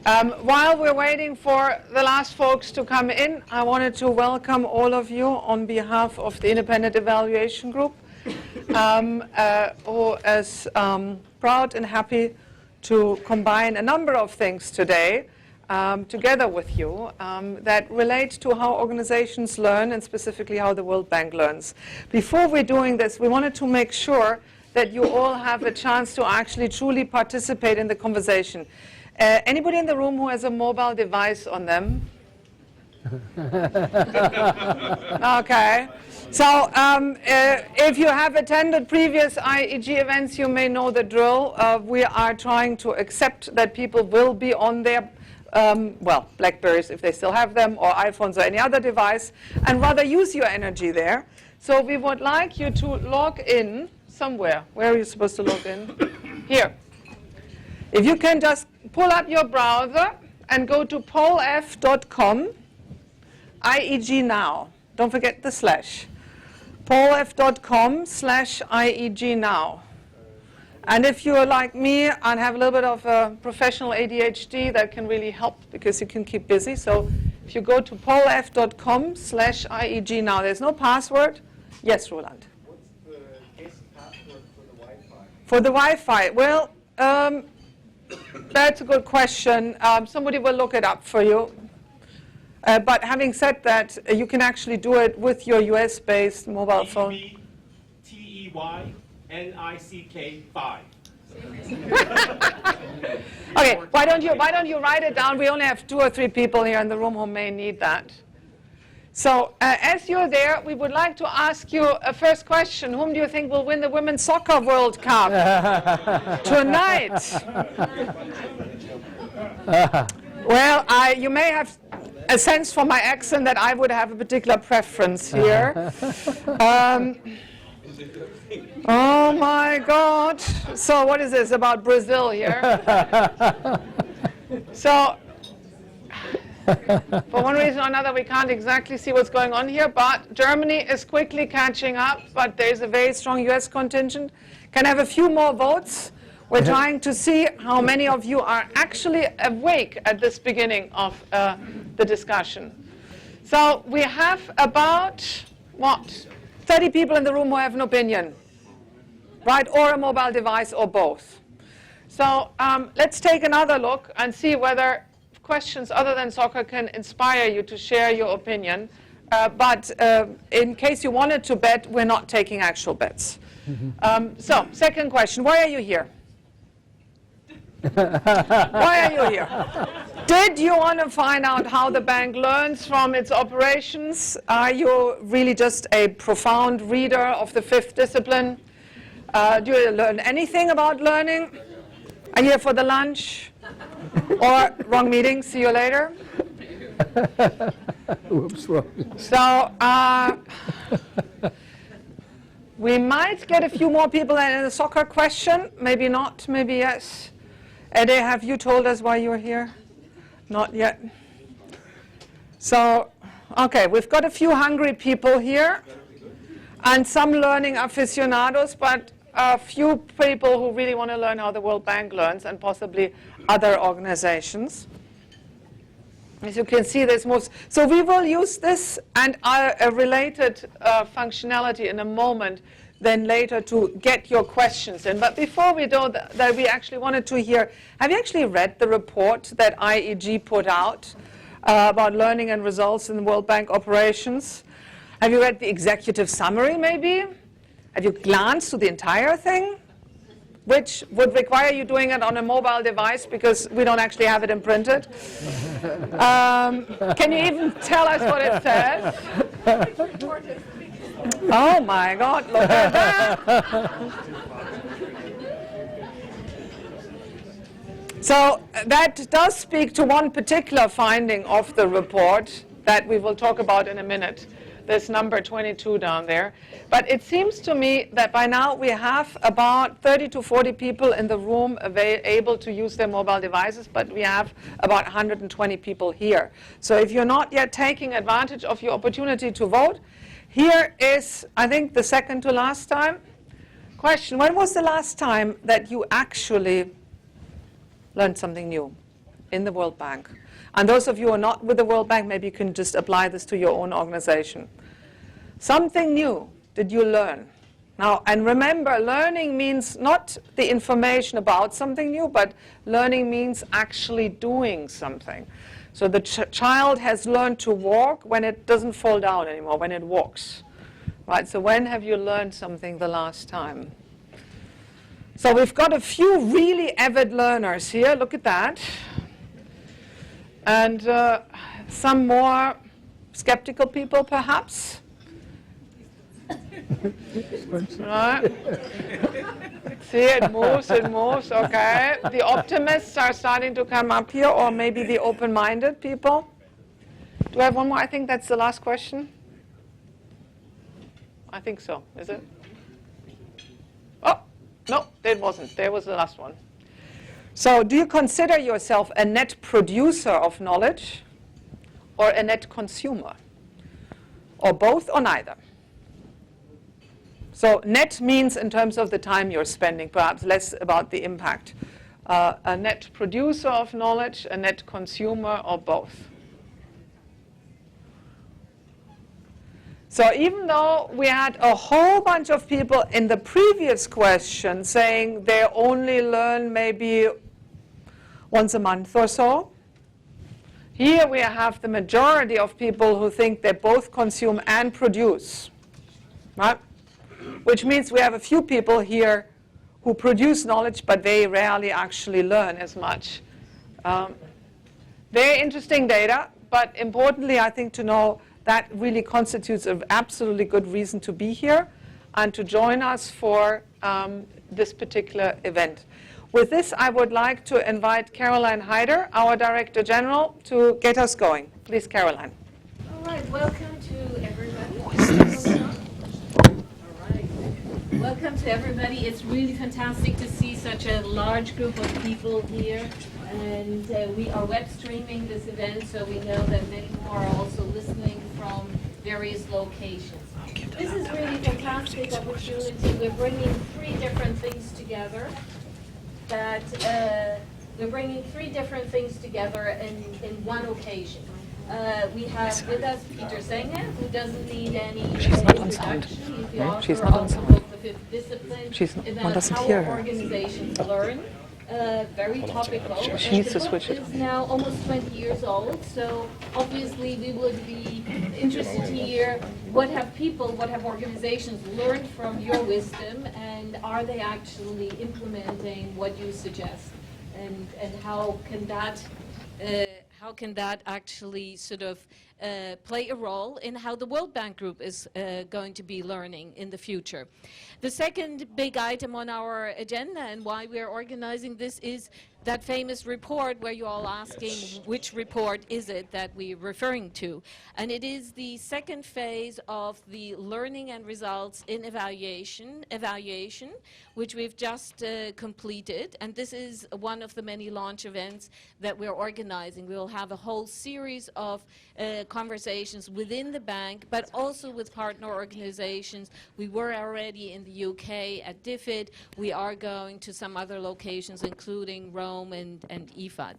While we're waiting for the last folks to come in, I wanted to welcome all of you on behalf of the Independent Evaluation Group, who is proud and happy to combine a number of things today together with you that relate to how organizations learn and specifically how the World Bank learns. Before we're doing this, we wanted to make sure that you all have a chance to actually truly participate in the conversation. Anybody in the room who has a mobile device on them? Okay. So if you have attended previous IEG events, you may know the drill. We are trying to accept that people will be on their, well, BlackBerries if they still have them, or iPhones or any other device, and rather use your energy there. So we would like you to log in somewhere. Where are you supposed to log in? Here. If you can just pull up your browser and go to polf.com, IEG now. Don't forget the slash. polf.com/IEG now. And if you're like me and have a little bit of a professional ADHD, that can really help because you can keep busy. So if you go to polf.com/IEG now, there's no password. Yes, Roland. What's the case password for the Wi-Fi? For the Wi-Fi, well, that's a good question. Somebody will look it up for you. But having said that, you can actually do it with your US-based mobile phone. TEYNICK 5. Okay, why don't you write it down? We only have 2 or 3 people here in the room who may need that. So as you're there, we would like to ask you a first question. Whom do you think will win the Women's Soccer World Cup tonight? Well, you may have a sense from my accent that I would have a particular preference here. Oh my God. So what is this about Brazil here? So for one reason or another, we can't exactly see what's going on here, but Germany is quickly catching up, but there's a very strong US contingent. Can I have a few more votes? We're trying to see how many of you are actually awake at this beginning of the discussion. So we have about, 30 people in the room who have an opinion, right? Or a mobile device or both. So let's take another look and see whether questions other than soccer can inspire you to share your opinion. But in case you wanted to bet, we're not taking actual bets. So second question, why are you here? Why are you here? Did you want to find out how the bank learns from its operations? Are you really just a profound reader of the 5th discipline? Do you learn anything about learning? Are you here for the lunch? Or wrong meeting, see you later? Oops, wrong. So we might get a few more people in a soccer question. Maybe not, maybe yes. Ede, have you told us why you're here? Not yet. So, okay, we've got a few hungry people here and some learning aficionados, but a few people who really want to learn how the World Bank learns and possibly other organizations. As you can see, there's most. So we will use this and a related functionality in a moment, then later to get your questions in. But before we do that, we actually wanted to hear, have you actually read the report that IEG put out about learning and results in the World Bank operations? Have you read the executive summary, maybe? Have you glanced through the entire thing? Which would require you doing it on a mobile device because we don't actually have it imprinted. Can you even tell us what it says? Oh my God, look at that. So that does speak to one particular finding of the report that we will talk about in a minute. There's number 22 down there. But it seems to me that by now we have about 30 to 40 people in the room able to use their mobile devices, but we have about 120 people here. So if you're not yet taking advantage of your opportunity to vote, here is, I think, the second to last time question. When was the last time that you actually learned something new in the World Bank. And those of you who are not with the World Bank, maybe you can just apply this to your own organization. Something new did you learn? Now, and remember, learning means not the information about something new, but learning means actually doing something. So the child has learned to walk when it doesn't fall down anymore, when it walks. Right? So when have you learned something the last time? So we've got a few really avid learners here. Look at that. And some more skeptical people, perhaps. Right. See, it moves, okay. The optimists are starting to come up here, or maybe the open-minded people. Do I have one more? I think that's the last question. I think so, is it? Oh, no, that wasn't. There was the last one. So do you consider yourself a net producer of knowledge or a net consumer? Or both or neither? So net means in terms of the time you're spending, perhaps less about the impact. A net producer of knowledge, a net consumer, or both. So even though we had a whole bunch of people in the previous question saying they only learn maybe once a month or so, here we have the majority of people who think they both consume and produce, right? Which means we have a few people here who produce knowledge, but they rarely actually learn as much. Very interesting data, but importantly, I think to know that really constitutes an absolutely good reason to be here and to join us for this particular event. With this, I would like to invite Caroline Hyder, our Director General, to get us going. Please, Caroline. All right, welcome to everybody. Welcome to everybody. It's really fantastic to see such a large group of people here. And we are web streaming this event, so we know that many more are also listening from various locations. This is really fantastic opportunity. We're bringing three different things together. We're bringing three different things together in one occasion. We have with us Peter Senge, who doesn't need any introduction. He's the author of the book, The Fifth Discipline, about how organizations learn. Very topical. The book is now almost 20 years old, so obviously we would be interested to hear what have organizations learned from your wisdom, and are they actually implementing what you suggest, and how can that actually sort of play a role in how the World Bank Group is going to be learning in the future. The second big item on our agenda and why we are organizing this is that famous report where you're all asking which report is it that we're referring to. And it is the second phase of the learning and results in evaluation, which we've just completed. And this is one of the many launch events that we're organizing. We'll have a whole series of conversations within the bank, but also with partner organizations. We were already in the UK at DFID. We are going to some other locations, including Rome and IFAD.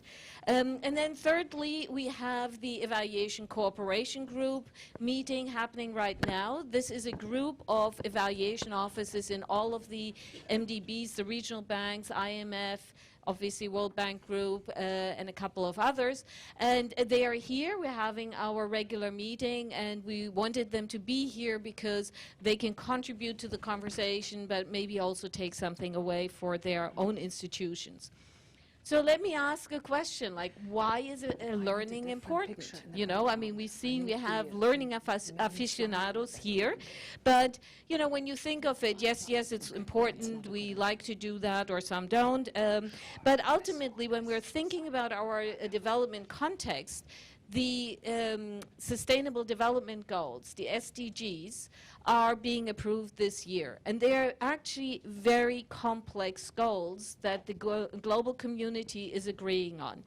And then thirdly, we have the Evaluation Cooperation Group meeting happening right now. This is a group of evaluation offices in all of the MDBs, the regional banks, IMF, obviously World Bank Group, and a couple of others. And they are here. We're having our regular meeting, and we wanted them to be here because they can contribute to the conversation, but maybe also take something away for their own institutions. So let me ask a question, like, why is learning important? You know, I mean, we have learning aficionados here, but, you know, when you think of it, yes, it's important, we like to do that, or some don't, but ultimately, when we're thinking about our development context, the Sustainable Development Goals, the SDGs, are being approved this year. And they're actually very complex goals that the global community is agreeing on.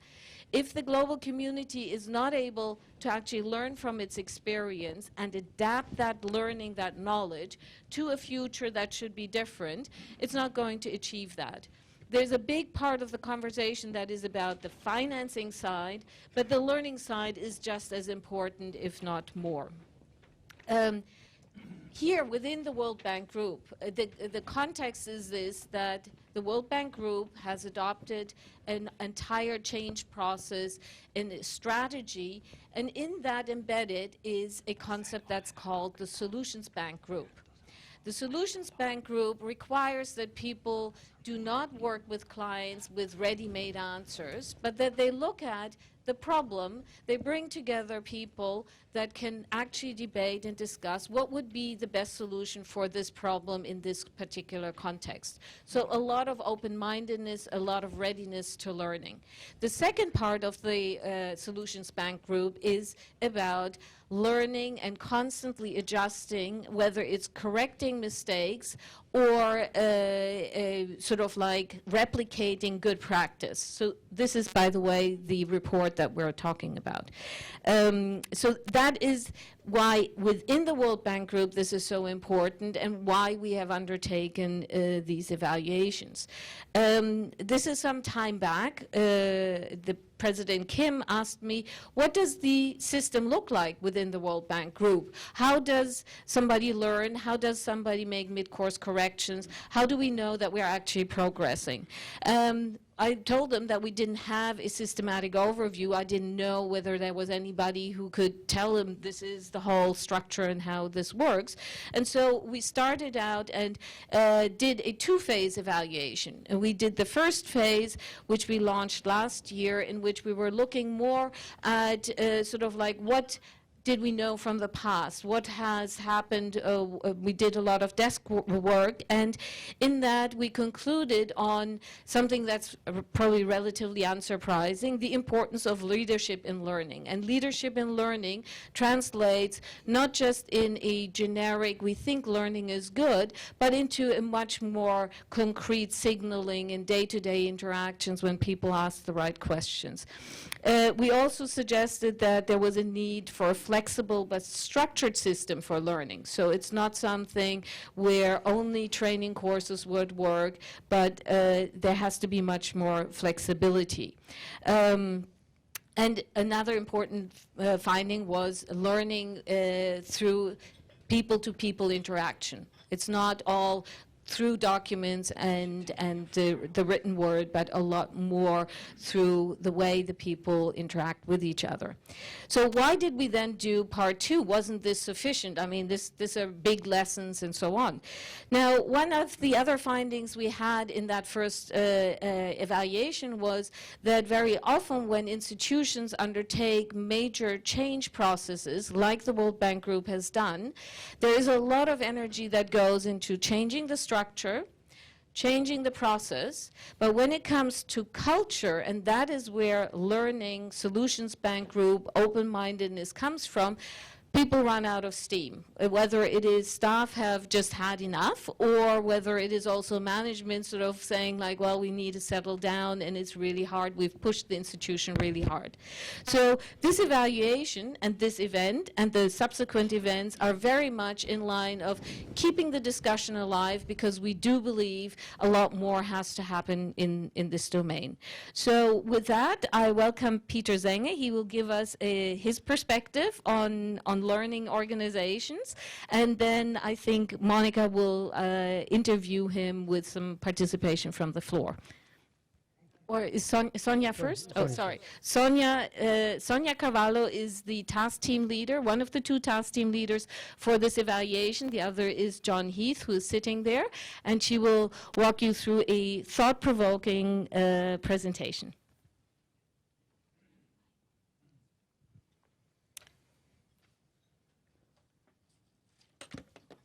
If the global community is not able to actually learn from its experience and adapt that learning, that knowledge, to a future that should be different, it's not going to achieve that. there's a big part of the conversation that is about the financing side, but the learning side is just as important, if not more. Here within the World Bank Group, the context is this, that the World Bank Group has adopted an entire change process and a strategy, and in that embedded is a concept that's called the Solutions Bank Group. The Solutions Bank Group requires that people do not work with clients with ready-made answers, but that they look at the problem, they bring together people that can actually debate and discuss what would be the best solution for this problem in this particular context. So a lot of open-mindedness, a lot of readiness to learning. The second part of the Solutions Bank Group is about learning and constantly adjusting, whether it's correcting mistakes or sort of like replicating good practice. So this is, by the way, the report that we're talking about. So that is why within the World Bank Group this is so important and why we have undertaken these evaluations. This is some time back. The President Kim asked me, what does the system look like within the World Bank Group? How does somebody learn? How does somebody make mid-course corrections? How do we know that we're actually progressing? I told them that we didn't have a systematic overview. I didn't know whether there was anybody who could tell them this is the whole structure and how this works. And so we started out and did a two-phase evaluation. And we did the first phase, which we launched last year, in which we were looking more at sort of like what did we know from the past? What has happened? We did a lot of desk work, and in that we concluded on something that's probably relatively unsurprising, the importance of leadership in learning. And leadership in learning translates not just in a generic, we think learning is good, but into a much more concrete signaling in day-to-day interactions when people ask the right questions. We also suggested that there was a need for a flexible but structured system for learning. So it's not something where only training courses would work, but there has to be much more flexibility. And another important finding was learning through people-to-people interaction. It's not all through documents and the written word, but a lot more through the way the people interact with each other. So why did we then do part two? Wasn't this sufficient? I mean, this are big lessons and so on. Now, one of the other findings we had in that first evaluation was that very often when institutions undertake major change processes, like the World Bank Group has done, there is a lot of energy that goes into changing the structure, changing the process, but when it comes to culture, and that is where learning, Solutions Bank Group, open-mindedness comes from, people run out of steam, whether it is staff have just had enough or whether it is also management sort of saying like, well, we need to settle down and it's really hard. We've pushed the institution really hard. So this evaluation and this event and the subsequent events are very much in line of keeping the discussion alive because we do believe a lot more has to happen in this domain. So with that, I welcome Peter Senge. He will give us his perspective on learning organizations, and then I think Monica will interview him with some participation from the floor. Or is Sonia first? Oh, sorry. Sonia Carvalho is the task team leader, one of the two task team leaders for this evaluation. The other is John Heath, who is sitting there, and she will walk you through a thought-provoking presentation.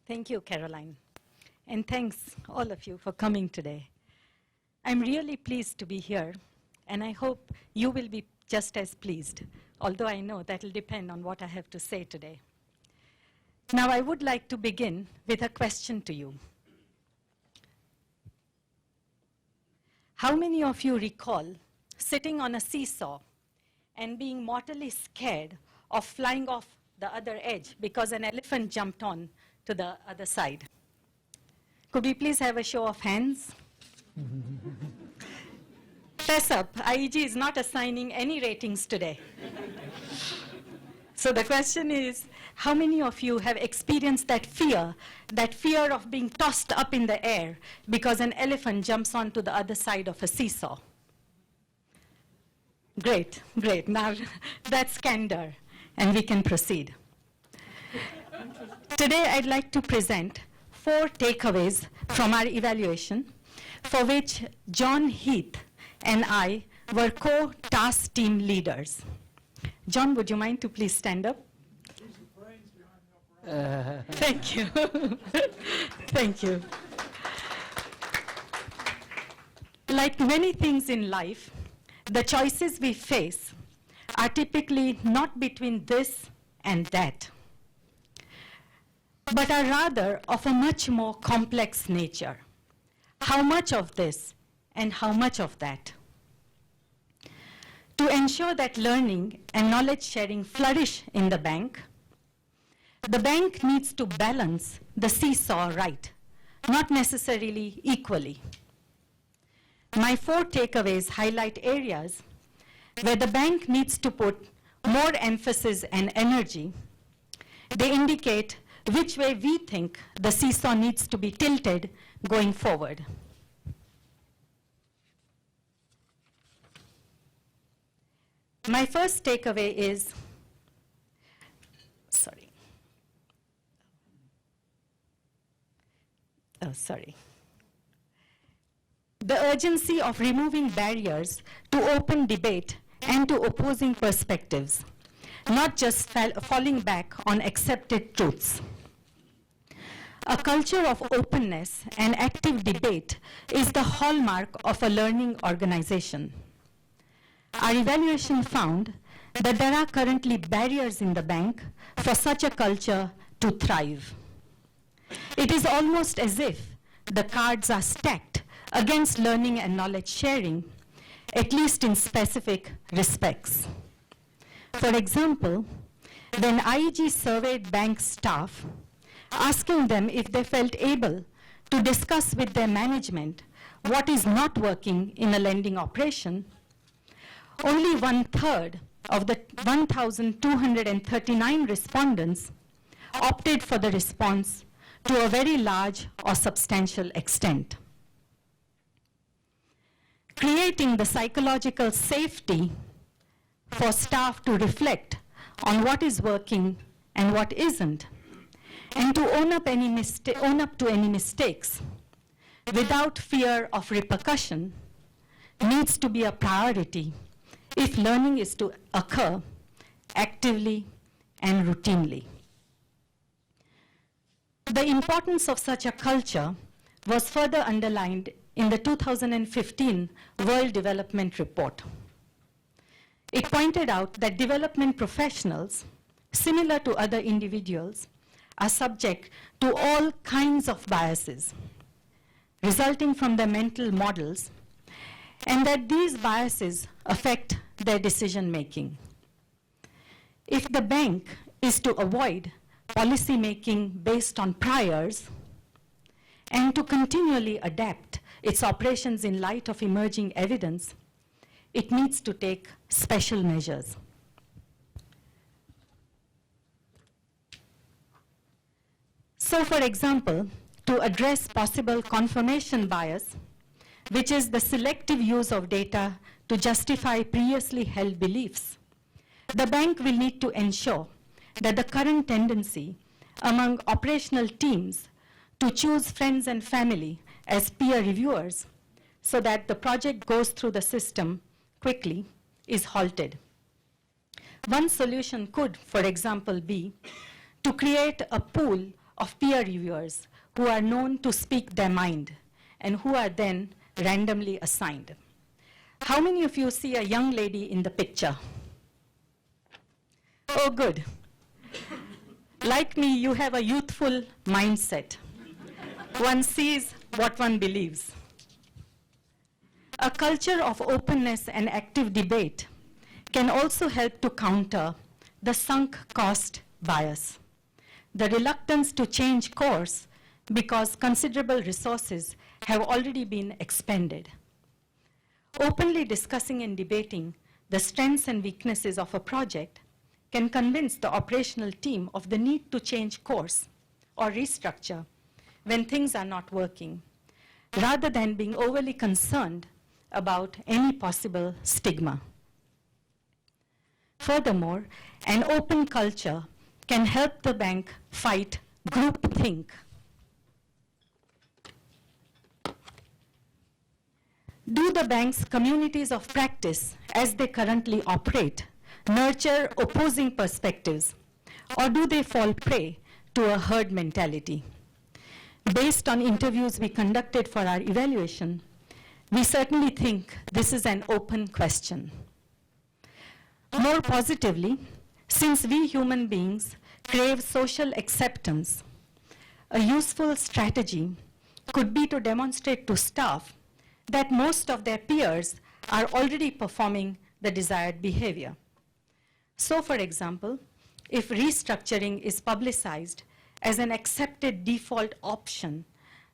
Thank you, Caroline. And thanks, all of you, for coming today. I'm really pleased to be here, and I hope you will be just as pleased, although I know that will depend on what I have to say today. Now, I would like to begin with a question to you. How many of you recall sitting on a seesaw and being mortally scared of flying off the other edge because an elephant jumped on to the other side? Could we please have a show of hands? Fess up, IEG is not assigning any ratings today. So the question is, how many of you have experienced that fear of being tossed up in the air because an elephant jumps onto the other side of a seesaw? Great, great. Now that's candor, and we can proceed. Today I'd like to present 4 takeaways from our evaluation, for which John Heath and I were co-task team leaders. John, would you mind to please stand up? Thank you. Thank you. Like many things in life, the choices we face are typically not between this and that, but are rather of a much more complex nature. How much of this and how much of that? To ensure that learning and knowledge sharing flourish in the bank needs to balance the seesaw right, not necessarily equally. My 4 takeaways highlight areas where the bank needs to put more emphasis and energy. They indicate which way we think the seesaw needs to be tilted going forward. My first takeaway is, the urgency of removing barriers to open debate and to opposing perspectives, not just falling back on accepted truths. A culture of openness and active debate is the hallmark of a learning organization. Our evaluation found that there are currently barriers in the bank for such a culture to thrive. It is almost as if the cards are stacked against learning and knowledge sharing, at least in specific respects. For example, when IEG surveyed bank staff, asking them if they felt able to discuss with their management what is not working in a lending operation, only 1/3 of the 1,239 respondents opted for the response to a very large or substantial extent. Creating the psychological safety for staff to reflect on what is working and what isn't, and to own up to any mistakes without fear of repercussion needs to be a priority if learning is to occur actively and routinely. The importance of such a culture was further underlined in the 2015 World Development Report. It pointed out that development professionals, similar to other individuals, are subject to all kinds of biases resulting from their mental models, and that these biases affect their decision making. If the bank is to avoid policy making based on priors and to continually adapt its operations in light of emerging evidence, it needs to take special measures. So, for example, to address possible confirmation bias, which is the selective use of data to justify previously held beliefs, the bank will need to ensure that the current tendency among operational teams to choose friends and family as peer reviewers so that the project goes through the system quickly is halted. One solution could, for example, be to create a pool of peer reviewers who are known to speak their mind and who are then randomly assigned. How many of you see a young lady in the picture? Oh, good. Like me, you have a youthful mindset. One sees what one believes. A culture of openness and active debate can also help to counter the sunk cost bias, the reluctance to change course because considerable resources have already been expended. Openly discussing and debating the strengths and weaknesses of a project can convince the operational team of the need to change course or restructure when things are not working, rather than being overly concerned about any possible stigma. Furthermore, an open culture can help the bank fight groupthink. Do the bank's communities of practice, as they currently operate, nurture opposing perspectives, or do they fall prey to a herd mentality? Based on interviews we conducted for our evaluation, we certainly think this is an open question. More positively, since we human beings crave social acceptance, a useful strategy could be to demonstrate to staff that most of their peers are already performing the desired behavior. So, for example, if restructuring is publicized as an accepted default option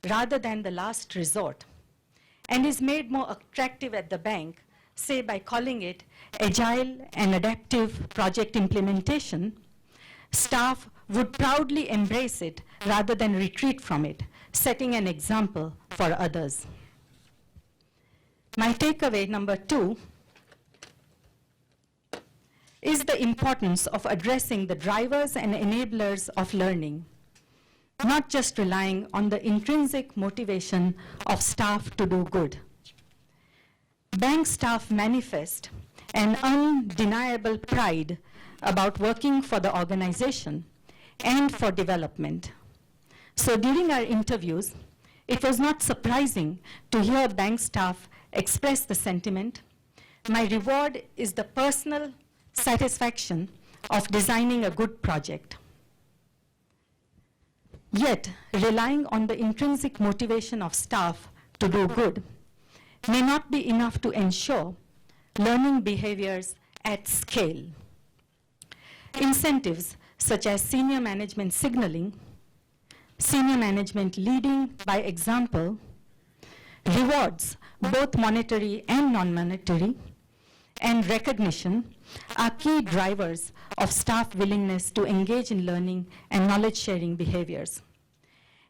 rather than the last resort, and is made more attractive at the bank, say by calling it agile and adaptive project implementation, staff would proudly embrace it rather than retreat from it, setting an example for others. My takeaway number 2 is the importance of addressing the drivers and enablers of learning, not just relying on the intrinsic motivation of staff to do good. Bank staff manifest an undeniable pride about working for the organization and for development. So during our interviews, it was not surprising to hear bank staff express the sentiment, "My reward is the personal satisfaction of designing a good project." Yet, relying on the intrinsic motivation of staff to do good may not be enough to ensure learning behaviors at scale. Incentives such as senior management signaling, senior management leading by example, rewards, both monetary and non-monetary, and recognition are key drivers of staff willingness to engage in learning and knowledge-sharing behaviors.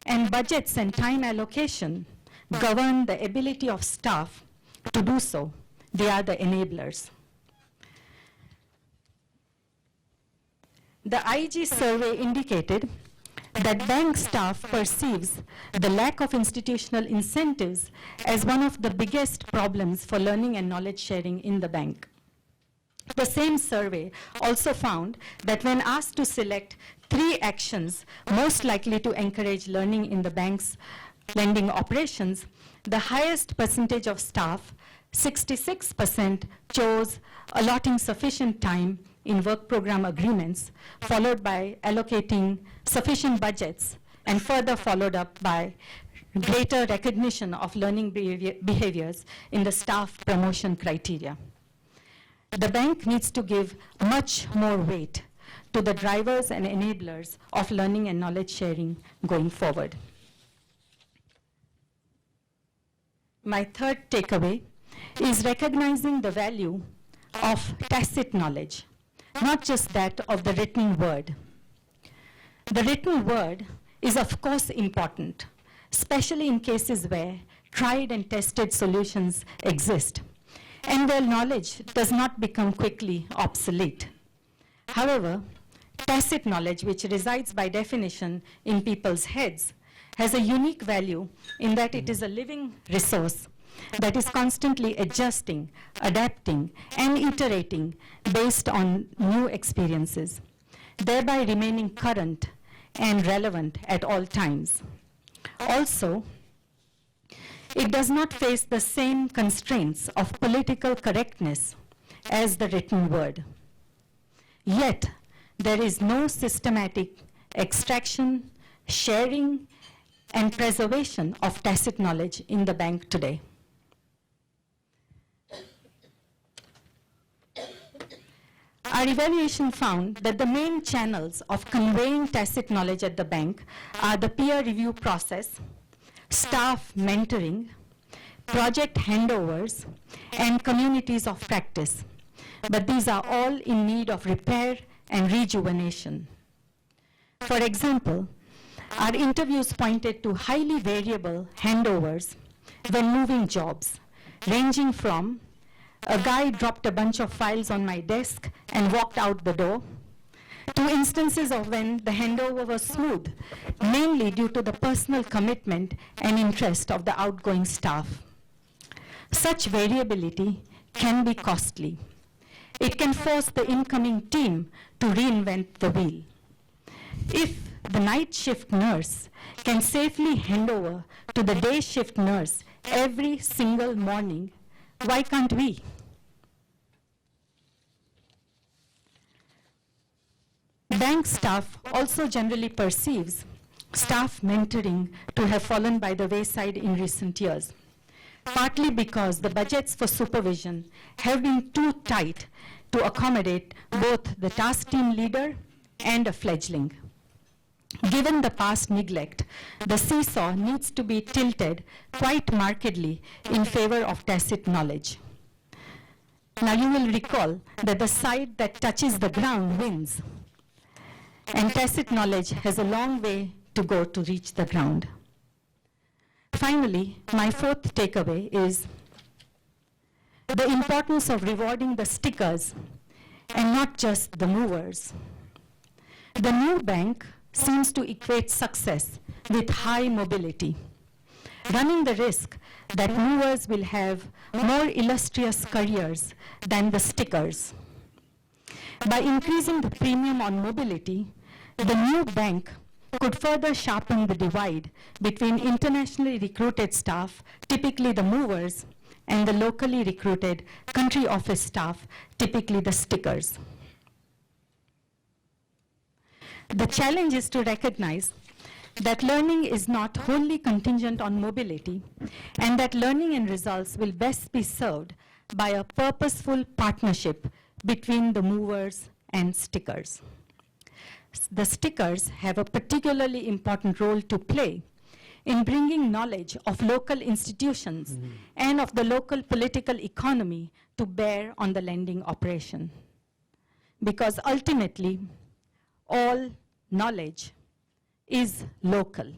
And budgets and time allocation govern the ability of staff to do so. They are the enablers. The IG survey indicated that bank staff perceives the lack of institutional incentives as one of the biggest problems for learning and knowledge sharing in the bank. The same survey also found that when asked to select 3 actions most likely to encourage learning in the bank's lending operations, the highest percentage of staff, 66%, chose allotting sufficient time in work program agreements, followed by allocating sufficient budgets, and further followed up by greater recognition of learning behaviors in the staff promotion criteria. The bank needs to give much more weight to the drivers and enablers of learning and knowledge sharing going forward. My third takeaway is recognizing the value of tacit knowledge, not just that of the written word. The written word is of course important, especially in cases where tried and tested solutions exist, and where knowledge does not become quickly obsolete. However, tacit knowledge, which resides by definition in people's heads, has a unique value in that it is a living resource that is constantly adjusting, adapting, and iterating based on new experiences, thereby remaining current and relevant at all times. Also, it does not face the same constraints of political correctness as the written word. Yet, there is no systematic extraction, sharing, and preservation of tacit knowledge in the bank today. Our evaluation found that the main channels of conveying tacit knowledge at the bank are the peer review process, staff mentoring, project handovers, and communities of practice. But these are all in need of repair and rejuvenation. For example, our interviews pointed to highly variable handovers when moving jobs, ranging from a guy dropped a bunch of files on my desk and walked out the door, to instances of when the handover was smooth, mainly due to the personal commitment and interest of the outgoing staff. Such variability can be costly. It can force the incoming team to reinvent the wheel. If the night shift nurse can safely hand over to the day shift nurse every single morning, why can't we? Bank staff also generally perceives staff mentoring to have fallen by the wayside in recent years, partly because the budgets for supervision have been too tight to accommodate both the task team leader and a fledgling. Given the past neglect, the seesaw needs to be tilted quite markedly in favor of tacit knowledge. Now you will recall that the side that touches the ground wins, and tacit knowledge has a long way to go to reach the ground. Finally, my fourth takeaway is the importance of rewarding the stickers and not just the movers. The new bank seems to equate success with high mobility, running the risk that movers will have more illustrious careers than the stickers. By increasing the premium on mobility, the new bank could further sharpen the divide between internationally recruited staff, typically the movers, and the locally recruited country office staff, typically the stickers. The challenge is to recognize that learning is not wholly contingent on mobility, and that learning and results will best be served by a purposeful partnership between the movers and stickers. The stickers have a particularly important role to play in bringing knowledge of local institutions and of the local political economy to bear on the lending operation. Because ultimately, all knowledge is local.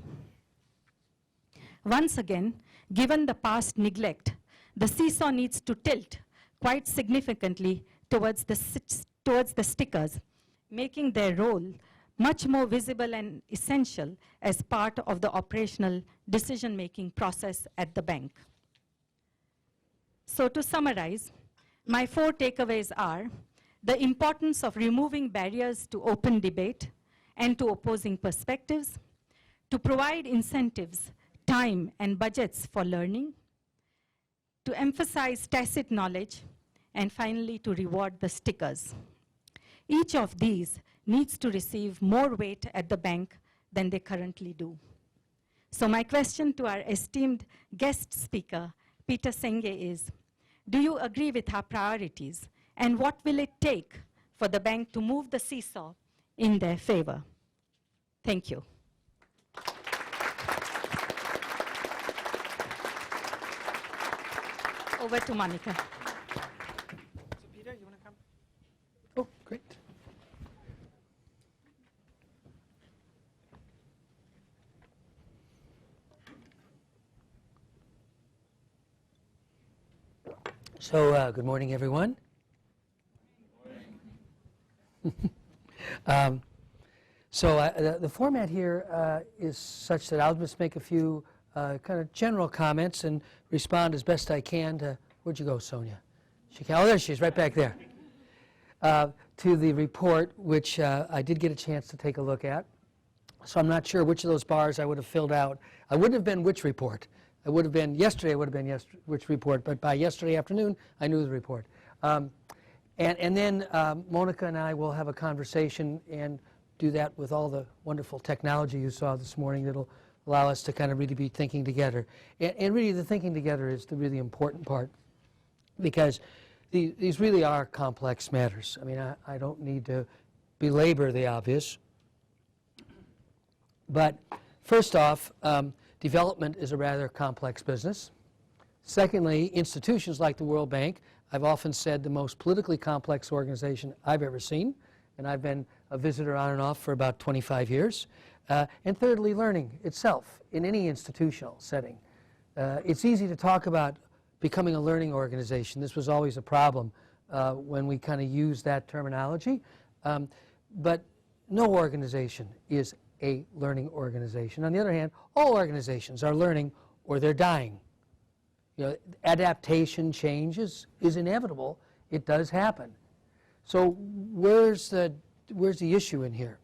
Once again, given the past neglect, the seesaw needs to tilt quite significantly towards the stickers, making their role much more visible and essential as part of the operational decision-making process at the bank. So to summarize, my 4 takeaways are the importance of removing barriers to open debate and to opposing perspectives, to provide incentives, time, and budgets for learning, to emphasize tacit knowledge, and finally to reward the stickers. Each of these needs to receive more weight at the bank than they currently do. So my question to our esteemed guest speaker, Peter Senge, is, do you agree with our priorities, and what will it take for the bank to move the seesaw in their favor? Thank you. Over to Monica. So Peter, you want to come? Oh, great. So, good morning, everyone. The format here is such that I'll just make a few kind of general comments and respond as best I can to, where'd you go, Sonia? Oh, there she is, right back there. To the report, which I did get a chance to take a look at. So I'm not sure which of those bars I would have filled out. I wouldn't have been which report. It would have been yesterday, which report, but by yesterday afternoon, I knew the report. And then Monica and I will have a conversation and do that with all the wonderful technology you saw this morning that'll allow us to kind of really be thinking together. And really the thinking together is the really important part, because these really are complex matters. I mean, I don't need to belabor the obvious. But first off, development is a rather complex business. Secondly, institutions like the World Bank, I've often said the most politically complex organization I've ever seen, and I've been a visitor on and off for about 25 years. And thirdly, learning itself in any institutional setting. It's easy to talk about becoming a learning organization. This was always a problem when we kind of use that terminology. But no organization is a learning organization. On the other hand, all organizations are learning or they're dying. You know, adaptation, change is inevitable. It does happen. So where's the issue in here?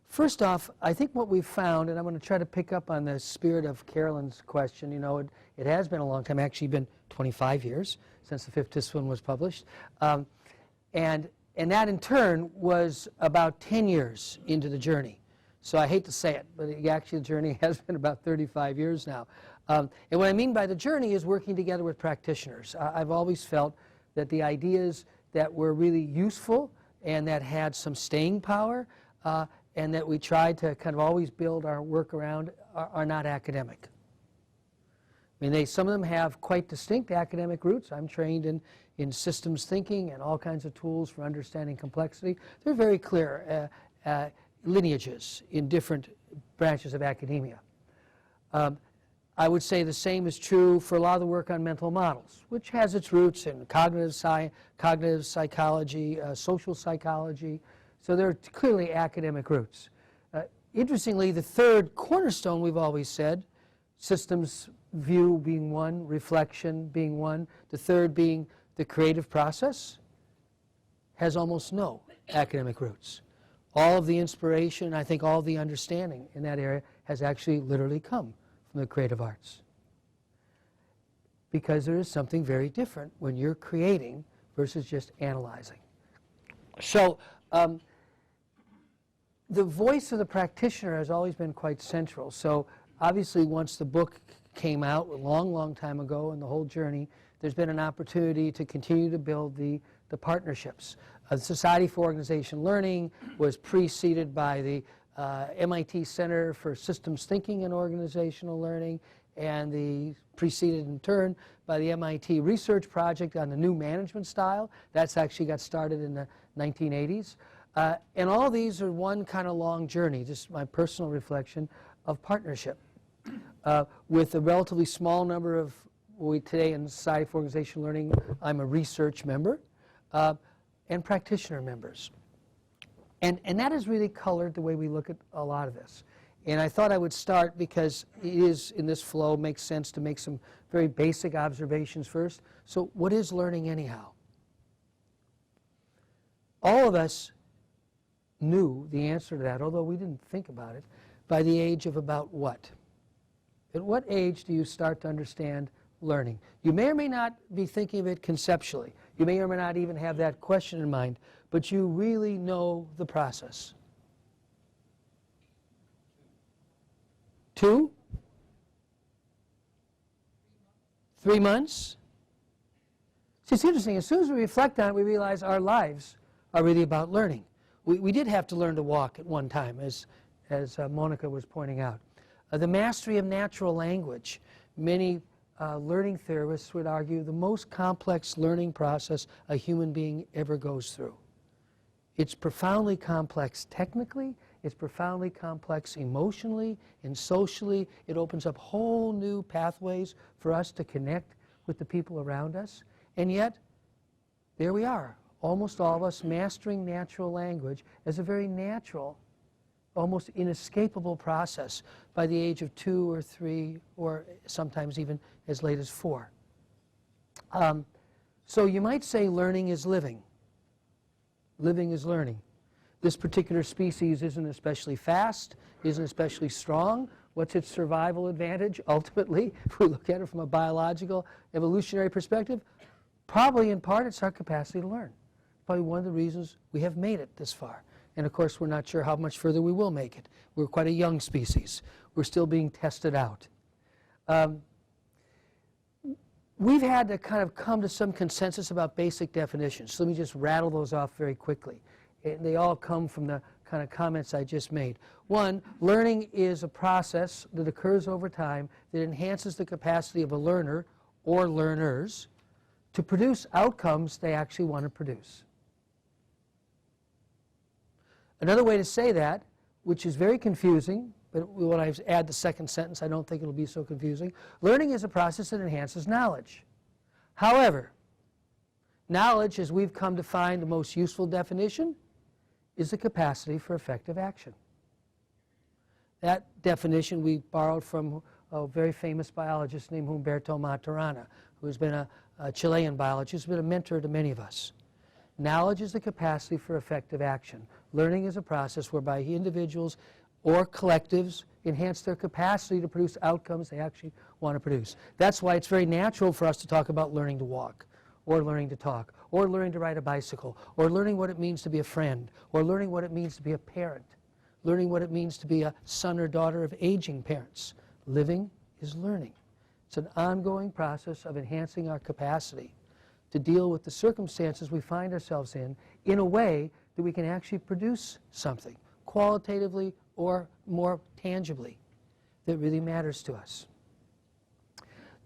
First off, I think what we've found, and I'm going to try to pick up on the spirit of Carolyn's question, you know, it has been a long time, actually been 25 years since the fifth discipline was published. And that in turn was about 10 years into the journey. So I hate to say it, but actually the journey has been about 35 years now. And what I mean by the journey is working together with practitioners. I've always felt that the ideas that were really useful and that had some staying power and that we tried to kind of always build our work around are not academic. I mean, some of them have quite distinct academic roots. I'm trained in systems thinking and all kinds of tools for understanding complexity. They're very clear lineages in different branches of academia. I would say the same is true for a lot of the work on mental models, which has its roots in cognitive psychology, social psychology. So there are clearly academic roots. Interestingly, the third cornerstone we've always said, systems view being one, reflection being one, the third being the creative process, has almost no academic roots. All of the inspiration, I think all of the understanding in that area has actually literally come from the creative arts. Because there is something very different when you're creating versus just analyzing. So the voice of the practitioner has always been quite central. So obviously once the book came out a long, long time ago and the whole journey, there's been an opportunity to continue to build the partnerships. The Society for Organization Learning was preceded by the MIT Center for Systems Thinking and Organizational Learning, and preceded in turn by the MIT Research Project on the new management style. That's actually got started in the 1980s. And all these are one kind of long journey, just my personal reflection, of partnership with a relatively small number of, today in the Society for Organization Learning, I'm a research member, and practitioner members. And that has really colored the way we look at a lot of this. And I thought I would start because it is, in this flow, makes sense to make some very basic observations first. So what is learning anyhow? All of us knew the answer to that, although we didn't think about it, by the age of about what? At what age do you start to understand learning? You may or may not be thinking of it conceptually. You may or may not even have that question in mind, but you really know the process. 2? 3 months? See, it's interesting. As soon as we reflect on it, we realize our lives are really about learning. We did have to learn to walk at one time, as Monica was pointing out. The mastery of natural language. Many learning theorists would argue the most complex learning process a human being ever goes through. It's profoundly complex technically, it's profoundly complex emotionally and socially. It opens up whole new pathways for us to connect with the people around us. And yet, there we are, almost all of us mastering natural language as a very natural, almost inescapable process by the age of 2 or 3, or sometimes even as late as 4. So you might say learning is living. Living is learning. This particular species isn't especially fast, isn't especially strong. What's its survival advantage? Ultimately, if we look at it from a biological, evolutionary perspective, probably in part it's our capacity to learn. Probably one of the reasons we have made it this far. And of course, we're not sure how much further we will make it. We're quite a young species. We're still being tested out. We've had to kind of come to some consensus about basic definitions. So let me just rattle those off very quickly. And they all come from the kind of comments I just made. One, learning is a process that occurs over time that enhances the capacity of a learner or learners to produce outcomes they actually want to produce. Another way to say that, which is very confusing, but when I add the second sentence, I don't think it'll be so confusing. Learning is a process that enhances knowledge. However, knowledge, as we've come to find the most useful definition, is the capacity for effective action. That definition we borrowed from a very famous biologist named Humberto Maturana, who has been a Chilean biologist, who's been a mentor to many of us. Knowledge is the capacity for effective action. Learning is a process whereby individuals or collectives enhance their capacity to produce outcomes they actually want to produce. That's why it's very natural for us to talk about learning to walk, or learning to talk, or learning to ride a bicycle, or learning what it means to be a friend, or learning what it means to be a parent, learning what it means to be a son or daughter of aging parents. Living is learning. It's an ongoing process of enhancing our capacity to deal with the circumstances we find ourselves in a way that we can actually produce something, qualitatively or more tangibly, that really matters to us.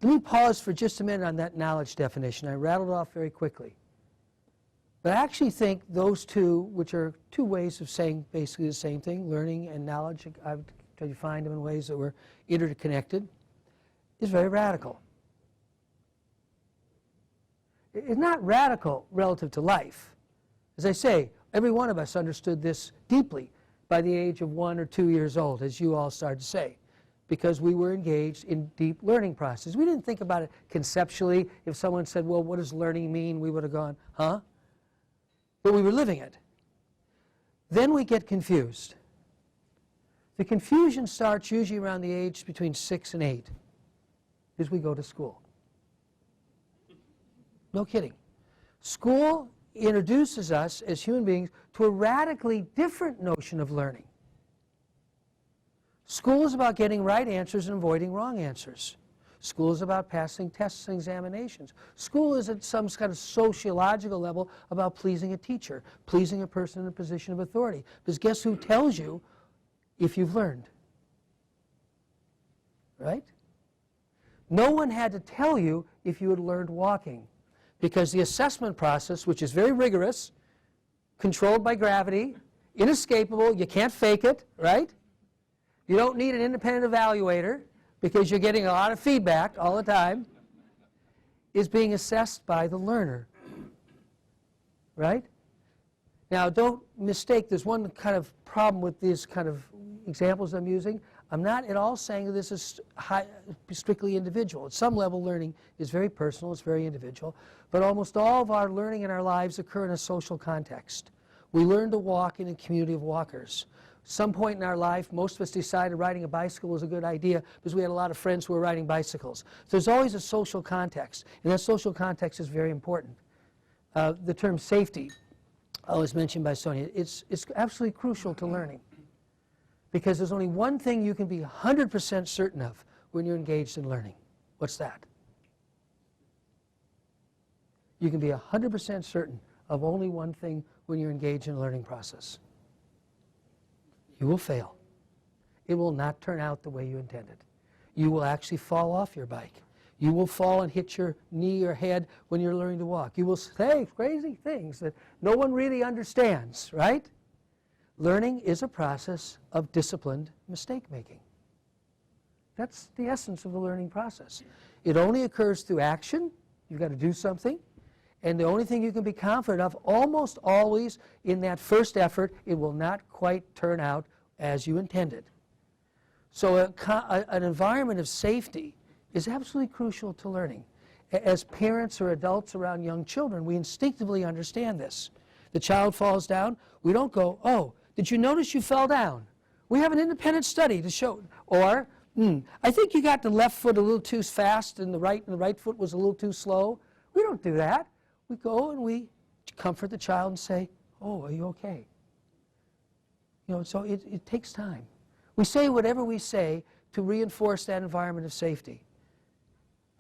Let me pause for just a minute on that knowledge definition. I rattled off very quickly. But I actually think those two, which are two ways of saying basically the same thing, learning and knowledge, I've tried to find them in ways that were interconnected, is very radical. It's not radical relative to life. As I say, every one of us understood this deeply by the age of 1 or 2 years old, as you all started to say, because we were engaged in deep learning process. We didn't think about it conceptually. If someone said, well, what does learning mean? We would have gone, huh? But we were living it. Then we get confused. The confusion starts usually around the age between 6 and 8, as we go to school. No kidding. School introduces us as human beings to a radically different notion of learning. School is about getting right answers and avoiding wrong answers. School is about passing tests and examinations. School is at some kind of sociological level about pleasing a teacher, pleasing a person in a position of authority. Because guess who tells you if you've learned? Right? No one had to tell you if you had learned walking, because the assessment process, which is very rigorous, controlled by gravity, inescapable, you can't fake it, right? You don't need an independent evaluator because you're getting a lot of feedback all the time, is being assessed by the learner, right? Now, don't mistake, there's one kind of problem with these kind of examples I'm using. I'm not at all saying that this is strictly individual. At some level, learning is very personal, it's very individual, but almost all of our learning in our lives occur in a social context. We learn to walk in a community of walkers. Some point in our life, most of us decided riding a bicycle was a good idea because we had a lot of friends who were riding bicycles. So there's always a social context, and that social context is very important. The term safety, was mentioned by Sonia. It's absolutely crucial to learning, because there's only one thing you can be 100% certain of when you're engaged in learning. What's that? You can be 100% certain of only one thing when you're engaged in a learning process. You will fail. It will not turn out the way you intended. You will actually fall off your bike. You will fall and hit your knee or head when you're learning to walk. You will say crazy things that no one really understands, right? Learning is a process of disciplined mistake-making. That's the essence of the learning process. It only occurs through action. You've got to do something. And the only thing you can be confident of, almost always in that first effort, it will not quite turn out as you intended. So an environment of safety is absolutely crucial to learning. As parents or adults around young children, we instinctively understand this. The child falls down, we don't go, oh, did you notice you fell down? We have an independent study to show. Or, I think you got the left foot a little too fast and the right foot was a little too slow. We don't do that. We go and we comfort the child and say, oh, are you okay? You know, so it takes time. We say whatever we say to reinforce that environment of safety.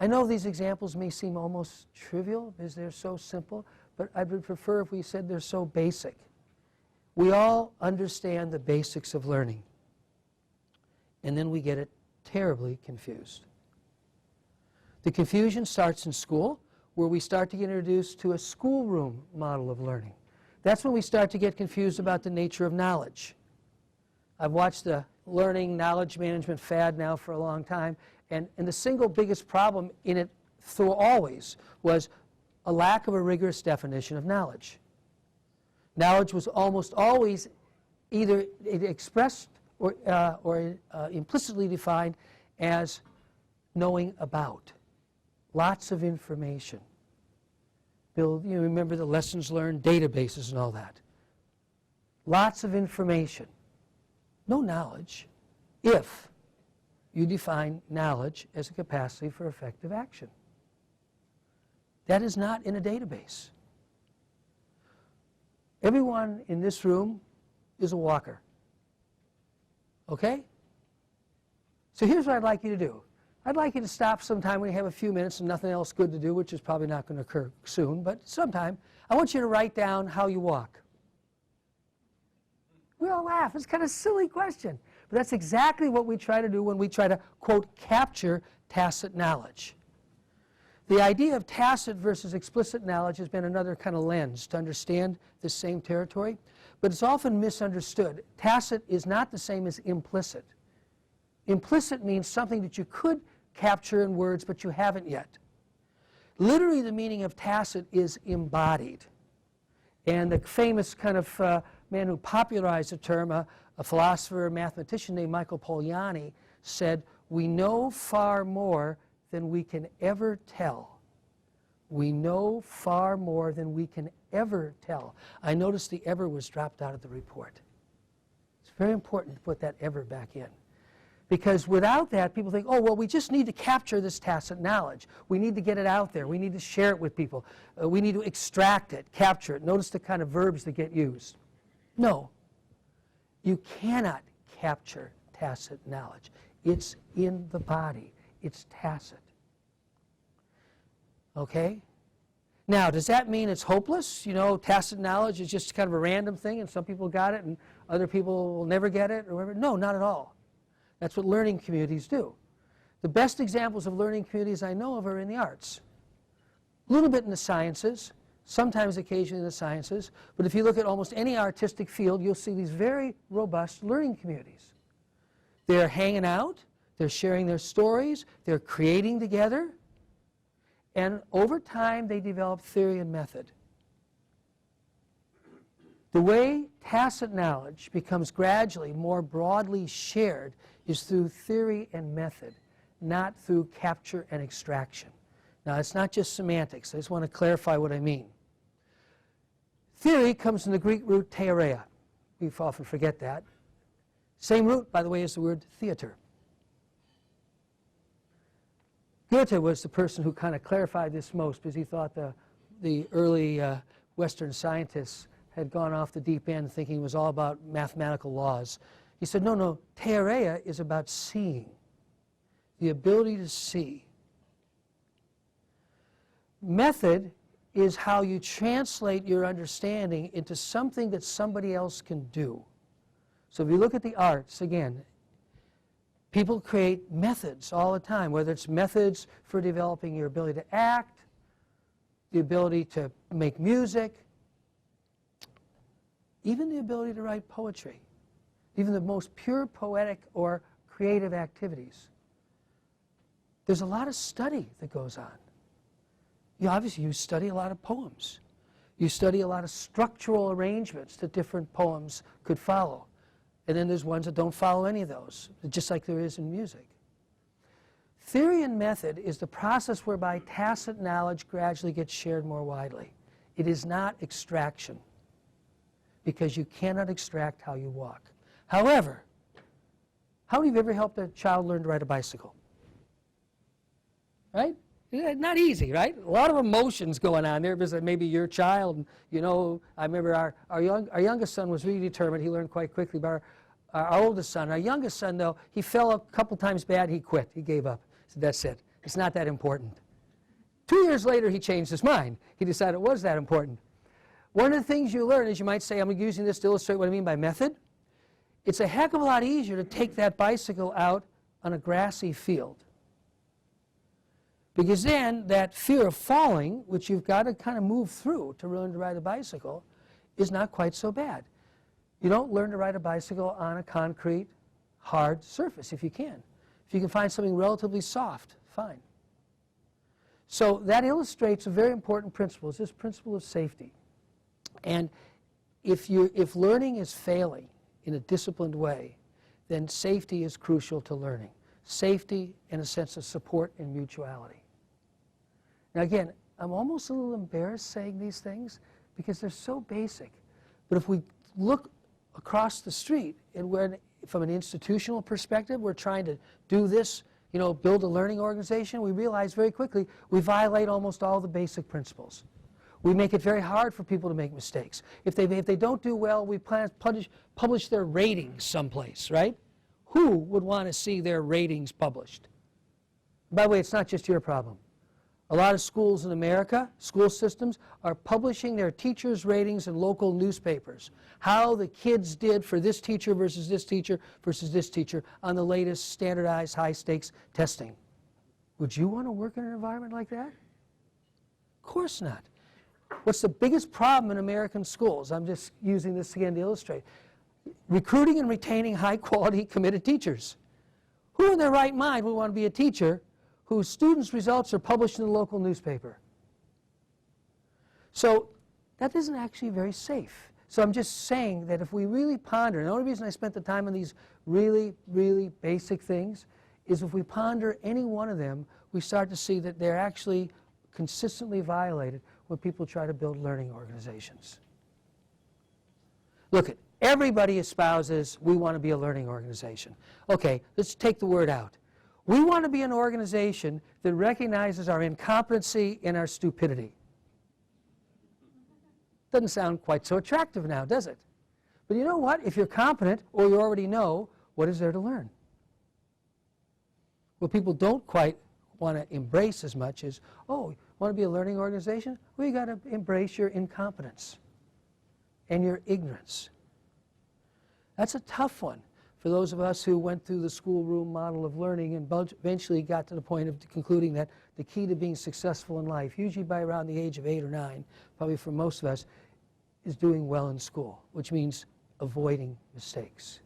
I know these examples may seem almost trivial because they're so simple, but I would prefer if we said they're so basic. We all understand the basics of learning, and then we get it terribly confused. The confusion starts in school, where we start to get introduced to a schoolroom model of learning. That's when we start to get confused about the nature of knowledge. I've watched the learning knowledge management fad now for a long time, and the single biggest problem in it through always was a lack of a rigorous definition of knowledge. Knowledge was almost always either expressed or implicitly defined as knowing about. Lots of information. You remember the lessons learned, databases and all that. Lots of information. No knowledge if you define knowledge as a capacity for effective action. That is not in a database. Everyone in this room is a walker. Okay? So here's what I'd like you to do. I'd like you to stop sometime when you have a few minutes and nothing else good to do, which is probably not going to occur soon, but sometime. I want you to write down how you walk. We all laugh. It's kind of a silly question. But that's exactly what we try to do when we try to, quote, capture tacit knowledge. The idea of tacit versus explicit knowledge has been another kind of lens to understand this same territory, but it's often misunderstood. Tacit is not the same as implicit. Implicit means something that you could capture in words, but you haven't yet. Literally, the meaning of tacit is embodied. And the famous kind of man who popularized the term, a philosopher, a mathematician named Michael Polanyi, said, "We know far more than we can ever tell." We know far more than we can ever tell. I noticed the ever was dropped out of the report. It's very important to put that ever back in. Because without that, people think, oh, well, we just need to capture this tacit knowledge. We need to get it out there. We need to share it with people. We need to extract it, capture it. Notice the kind of verbs that get used. No. You cannot capture tacit knowledge. It's in the body. It's tacit. Okay? Now, does that mean it's hopeless? You know, tacit knowledge is just kind of a random thing and some people got it and other people will never get it or whatever? No, not at all. That's what learning communities do. The best examples of learning communities I know of are in the arts. A little bit in the sciences, sometimes occasionally in the sciences, but if you look at almost any artistic field, you'll see these very robust learning communities. They're hanging out, they're sharing their stories, they're creating together, and over time they develop theory and method. The way tacit knowledge becomes gradually more broadly shared is through theory and method, not through capture and extraction. Now, it's not just semantics. I just want to clarify what I mean. Theory comes from the Greek root theoria. We often forget that. Same root, by the way, as the word theater. Goethe was the person who kind of clarified this most because he thought the early Western scientists had gone off the deep end thinking it was all about mathematical laws. He said, no, theoria is about seeing, the ability to see. Method is how you translate your understanding into something that somebody else can do. So if you look at the arts, again, people create methods all the time, whether it's methods for developing your ability to act, the ability to make music, even the ability to write poetry, even the most pure poetic or creative activities. There's a lot of study that goes on. Obviously, you study a lot of poems. You study a lot of structural arrangements that different poems could follow. And then there's ones that don't follow any of those, just like there is in music. Theory and method is the process whereby tacit knowledge gradually gets shared more widely. It is not extraction, because you cannot extract how you walk. However, how many of you have ever helped a child learn to ride a bicycle? Right? Not easy, right? A lot of emotions going on there because maybe your child, you know, I remember our youngest son was really determined. He learned quite quickly, but our oldest son, our youngest son, though, he fell a couple times bad, he quit, he gave up. He said, that's it. It's not that important. 2 years later, he changed his mind. He decided it was that important. One of the things you learn is, you might say, I'm using this to illustrate what I mean by method. It's a heck of a lot easier to take that bicycle out on a grassy field. Because then that fear of falling, which you've got to kind of move through to learn to ride a bicycle, is not quite so bad. You don't learn to ride a bicycle on a concrete, hard surface if you can. If you can find something relatively soft, fine. So that illustrates a very important principle. It's this principle of safety. And if learning is failing in a disciplined way, then safety is crucial to learning. Safety and a sense of support and mutuality. Now again, I'm almost a little embarrassed saying these things because they're so basic. But if we look across the street, and when, from an institutional perspective, we're trying to do this, build a learning organization, we realize very quickly we violate almost all the basic principles. We make it very hard for people to make mistakes. If they don't do well, we plan to publish their ratings someplace, right? Who would want to see their ratings published? By the way, it's not just your problem. A lot of schools in America, school systems, are publishing their teachers' ratings in local newspapers. How the kids did for this teacher versus this teacher versus this teacher on the latest standardized high-stakes testing. Would you want to work in an environment like that? Of course not. What's the biggest problem in American schools? I'm just using this again to illustrate. Recruiting and retaining high-quality, committed teachers. Who in their right mind would want to be a teacher whose students' results are published in the local newspaper? So that isn't actually very safe. So I'm just saying that if we really ponder, and the only reason I spent the time on these really, really basic things is if we ponder any one of them, we start to see that they're actually consistently violated when people try to build learning organizations. Look, everybody espouses we want to be a learning organization. Okay, let's take the word out. We want to be an organization that recognizes our incompetency and our stupidity. Doesn't sound quite so attractive now, does it? But you know what? If you're competent, or you already know, what is there to learn? What people don't quite want to embrace as much is, oh, you want to be a learning organization? Well, you got to embrace your incompetence and your ignorance. That's a tough one for those of us who went through the schoolroom model of learning and eventually got to the point of concluding that the key to being successful in life, usually by around the age of 8 or 9, probably for most of us, is doing well in school, which means avoiding mistakes.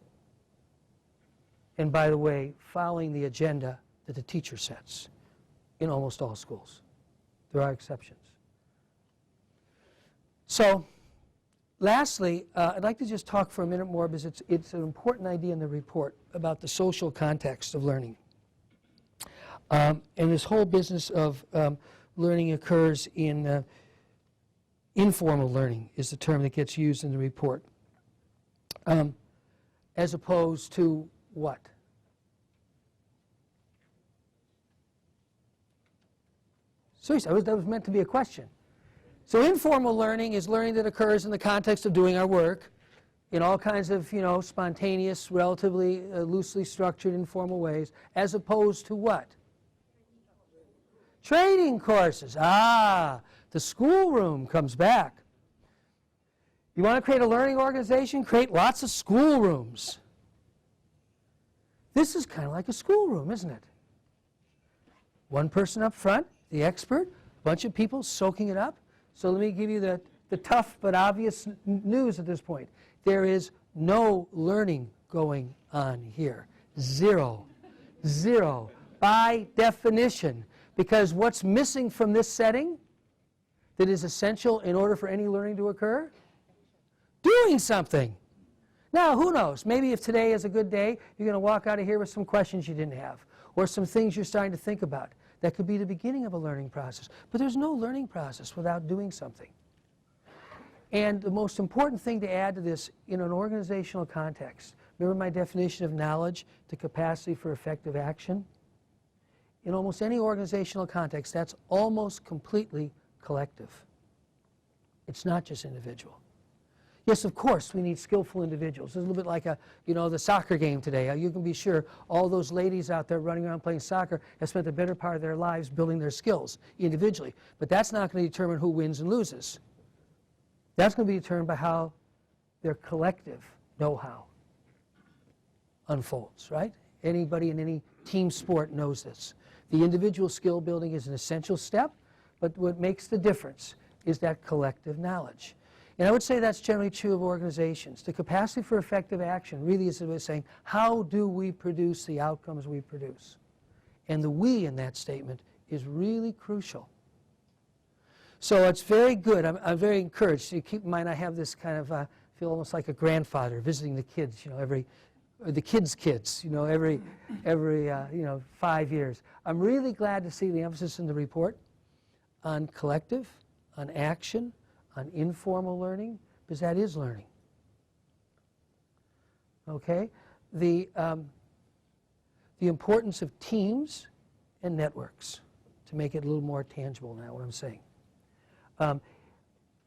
And by the way, following the agenda that the teacher sets in almost all schools. There are exceptions. So, lastly, I'd like to just talk for a minute more because it's an important idea in the report about the social context of learning. And this whole business of learning occurs in informal learning is the term that gets used in the report. As opposed to what? Seriously, that was meant to be a question. So informal learning is learning that occurs in the context of doing our work in all kinds of, spontaneous, relatively loosely structured, informal ways, as opposed to what? Training courses. Ah, the schoolroom comes back. You want to create a learning organization? Create lots of schoolrooms. This is kind of like a schoolroom, isn't it? One person up front, the expert, a bunch of people soaking it up. So let me give you the tough but obvious news at this point. There is no learning going on here. Zero. Zero. By definition. Because what's missing from this setting that is essential in order for any learning to occur? Doing something. Now, who knows? Maybe if today is a good day, you're going to walk out of here with some questions you didn't have, or some things you're starting to think about. That could be the beginning of a learning process. But there's no learning process without doing something. And the most important thing to add to this in an organizational context, remember my definition of knowledge, the capacity for effective action? In almost any organizational context, that's almost completely collective. It's not just individual. Yes, of course, we need skillful individuals. It's a little bit like the soccer game today. You can be sure all those ladies out there running around playing soccer have spent the better part of their lives building their skills individually. But that's not going to determine who wins and loses. That's going to be determined by how their collective know-how unfolds, right? Anybody in any team sport knows this. The individual skill building is an essential step, but what makes the difference is that collective knowledge. And I would say that's generally true of organizations. The capacity for effective action really is a way of saying, how do we produce the outcomes we produce? And the we in that statement is really crucial. So it's very good. I'm very encouraged. You keep in mind I have this kind of, feel almost like a grandfather visiting the kids, the kids' kids, every 5 years. I'm really glad to see the emphasis in the report on collective, on action, on informal learning, because that is learning. Okay? The importance of teams and networks, to make it a little more tangible now, what I'm saying.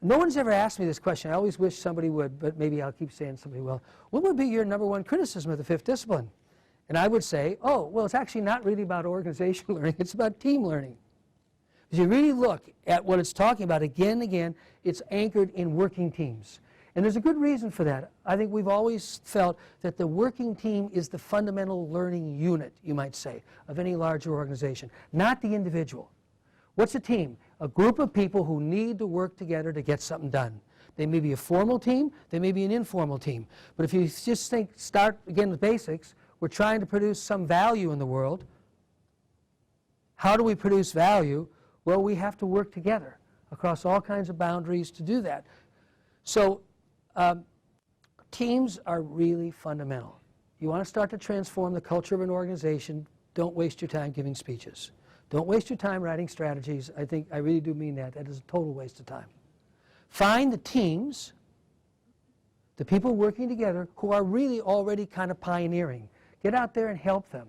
No one's ever asked me this question. I always wish somebody would, but maybe I'll keep saying somebody will. What would be your number one criticism of the fifth discipline? And I would say, oh, well, it's actually not really about organizational learning. It's about team learning. If you really look at what it's talking about again and again, it's anchored in working teams. And there's a good reason for that. I think we've always felt that the working team is the fundamental learning unit, you might say, of any larger organization, not the individual. What's a team? A group of people who need to work together to get something done. They may be a formal team, they may be an informal team. But if you just start again with basics, we're trying to produce some value in the world. How do we produce value? Well, we have to work together across all kinds of boundaries to do that. So teams are really fundamental. You want to start to transform the culture of an organization, don't waste your time giving speeches. Don't waste your time writing strategies. I really do mean that. That is a total waste of time. Find the teams, the people working together who are really already kind of pioneering. Get out there and help them.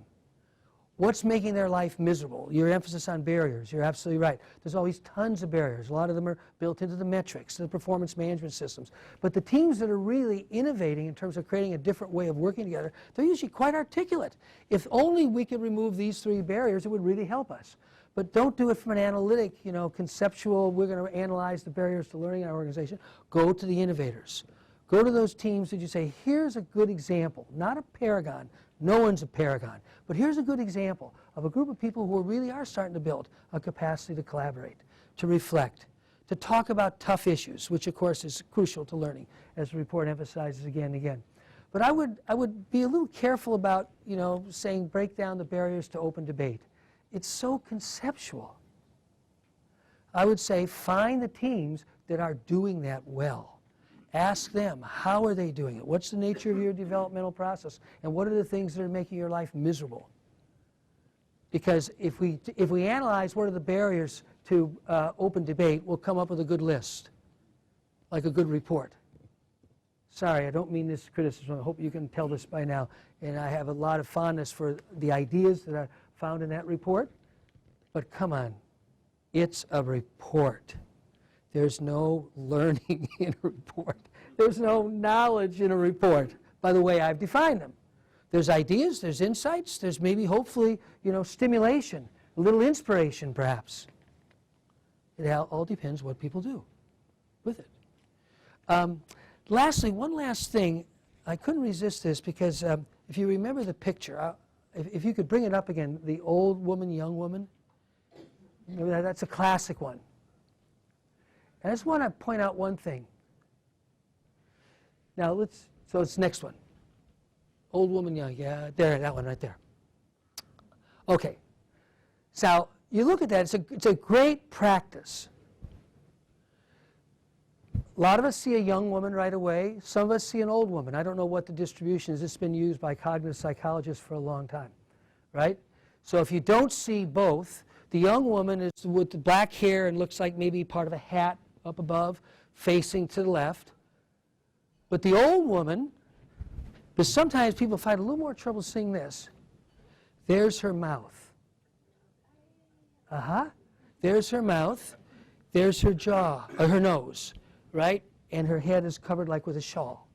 What's making their life miserable? Your emphasis on barriers. You're absolutely right. There's always tons of barriers. A lot of them are built into the metrics, the performance management systems. But the teams that are really innovating in terms of creating a different way of working together, they're usually quite articulate. If only we could remove these three barriers, it would really help us. But don't do it from an analytic, conceptual, we're going to analyze the barriers to learning in our organization. Go to the innovators. Go to those teams that you say, here's a good example, not a paragon. No one's a paragon. But here's a good example of a group of people who really are starting to build a capacity to collaborate, to reflect, to talk about tough issues, which of course is crucial to learning, as the report emphasizes again and again. But I would be a little careful about, saying break down the barriers to open debate. It's so conceptual. I would say find the teams that are doing that well. Ask them, how are they doing it? What's the nature of your developmental process? And what are the things that are making your life miserable? Because if we analyze what are the barriers to open debate, we'll come up with a good list, like a good report. Sorry, I don't mean this criticism. I hope you can tell this by now. And I have a lot of fondness for the ideas that are found in that report. But come on, it's a report. There's no learning in a report. There's no knowledge in a report, by the way I've defined them. There's ideas, there's insights, there's maybe, hopefully, stimulation, a little inspiration, perhaps. It all depends what people do with it. Lastly, one last thing. I couldn't resist this because if you remember the picture, if you could bring it up again, the old woman, young woman, that's a classic one. I just want to point out one thing. Now so it's next one. Old woman, young, yeah, there, that one right there. Okay, so you look at that, it's a great practice. A lot of us see a young woman right away. Some of us see an old woman. I don't know what the distribution is. This has been used by cognitive psychologists for a long time, right? So if you don't see both, the young woman is with the black hair and looks like maybe part of a hat up above, facing to the left. But the old woman, because sometimes people find a little more trouble seeing this, there's her mouth. There's her mouth, there's her jaw, or her nose, right? And her head is covered like with a shawl.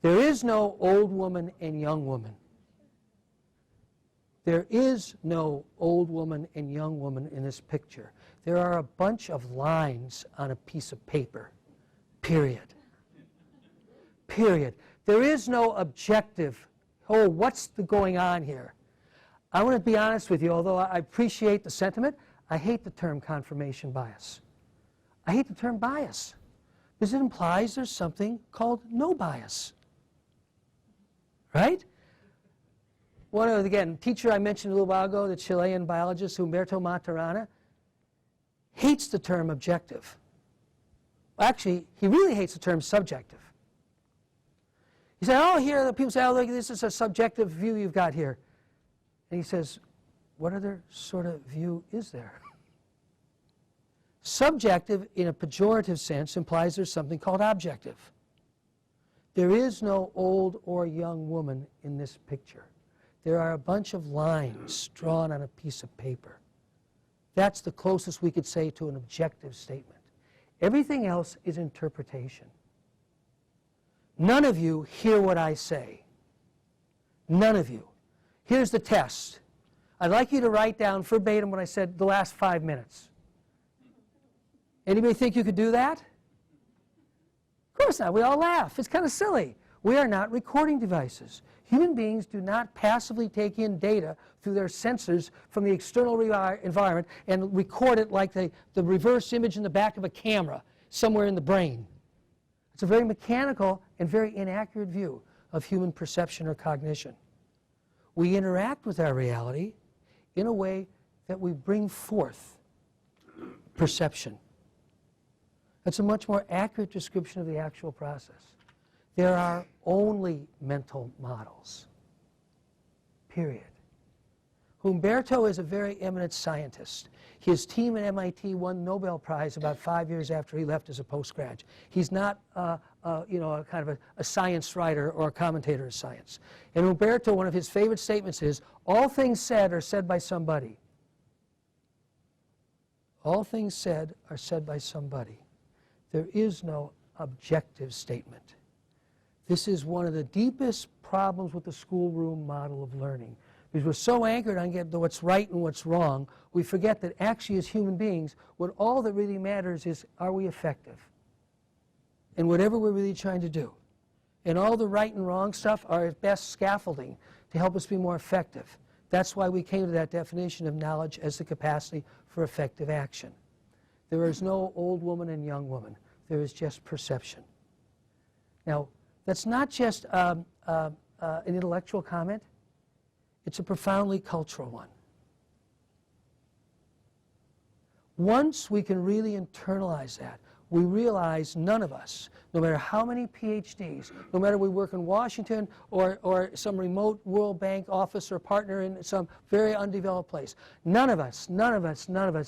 There is no old woman and young woman. There is no old woman and young woman in this picture. There are a bunch of lines on a piece of paper, period. Period. There is no objective, oh, what's going on here? I want to be honest with you, although I appreciate the sentiment, I hate the term confirmation bias. I hate the term bias because it implies there's something called no bias. Right? One of, again, teacher I mentioned a little while ago, the Chilean biologist Humberto Maturana, hates the term objective. Actually, he really hates the term subjective. He said, oh, here, the people say, oh, look, this is a subjective view you've got here. And he says, what other sort of view is there? Subjective, in a pejorative sense, implies there's something called objective. There is no old or young woman in this picture. There are a bunch of lines drawn on a piece of paper. That's the closest we could say to an objective statement. Everything else is interpretation. None of you hear what I say. None of you. Here's the test. I'd like you to write down verbatim what I said the last 5 minutes. Anybody think you could do that? Of course not. We all laugh. It's kind of silly. We are not recording devices. Human beings do not passively take in data through their sensors from the external environment and record it like the reverse image in the back of a camera somewhere in the brain. It's a very mechanical and very inaccurate view of human perception or cognition. We interact with our reality in a way that we bring forth perception. That's a much more accurate description of the actual process. There are only mental models, period. Humberto is a very eminent scientist. His team at MIT won the Nobel Prize about 5 years after he left as a postgrad. He's not a kind of a science writer or a commentator of science. And Humberto, one of his favorite statements is, all things said are said by somebody. All things said are said by somebody. There is no objective statement. This is one of the deepest problems with the schoolroom model of learning. Because we're so anchored on what's right and what's wrong, we forget that actually as human beings, what all that really matters is, are we effective? And whatever we're really trying to do. And all the right and wrong stuff are at best scaffolding to help us be more effective. That's why we came to that definition of knowledge as the capacity for effective action. There is no old woman and young woman. There is just perception. Now, that's not just an intellectual comment. It's a profoundly cultural one. Once we can really internalize that, we realize none of us, no matter how many PhDs, no matter we work in Washington or some remote World Bank office or partner in some very undeveloped place, none of us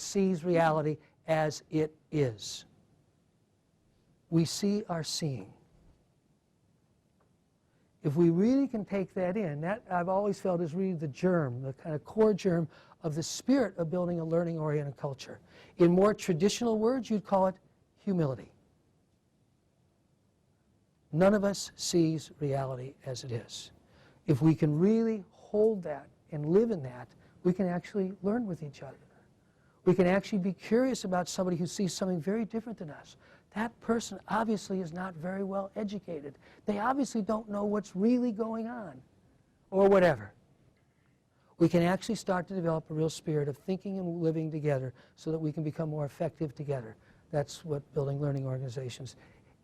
sees reality as it is. We see our seeing. If we really can take that in, that I've always felt is really the germ, the kind of core germ of the spirit of building a learning-oriented culture. In more traditional words, you'd call it humility. None of us sees reality as it is. If we can really hold that and live in that, we can actually learn with each other. We can actually be curious about somebody who sees something very different than us. That person obviously is not very well educated. They obviously don't know what's really going on, or whatever. We can actually start to develop a real spirit of thinking and living together so that we can become more effective together. That's what building learning organizations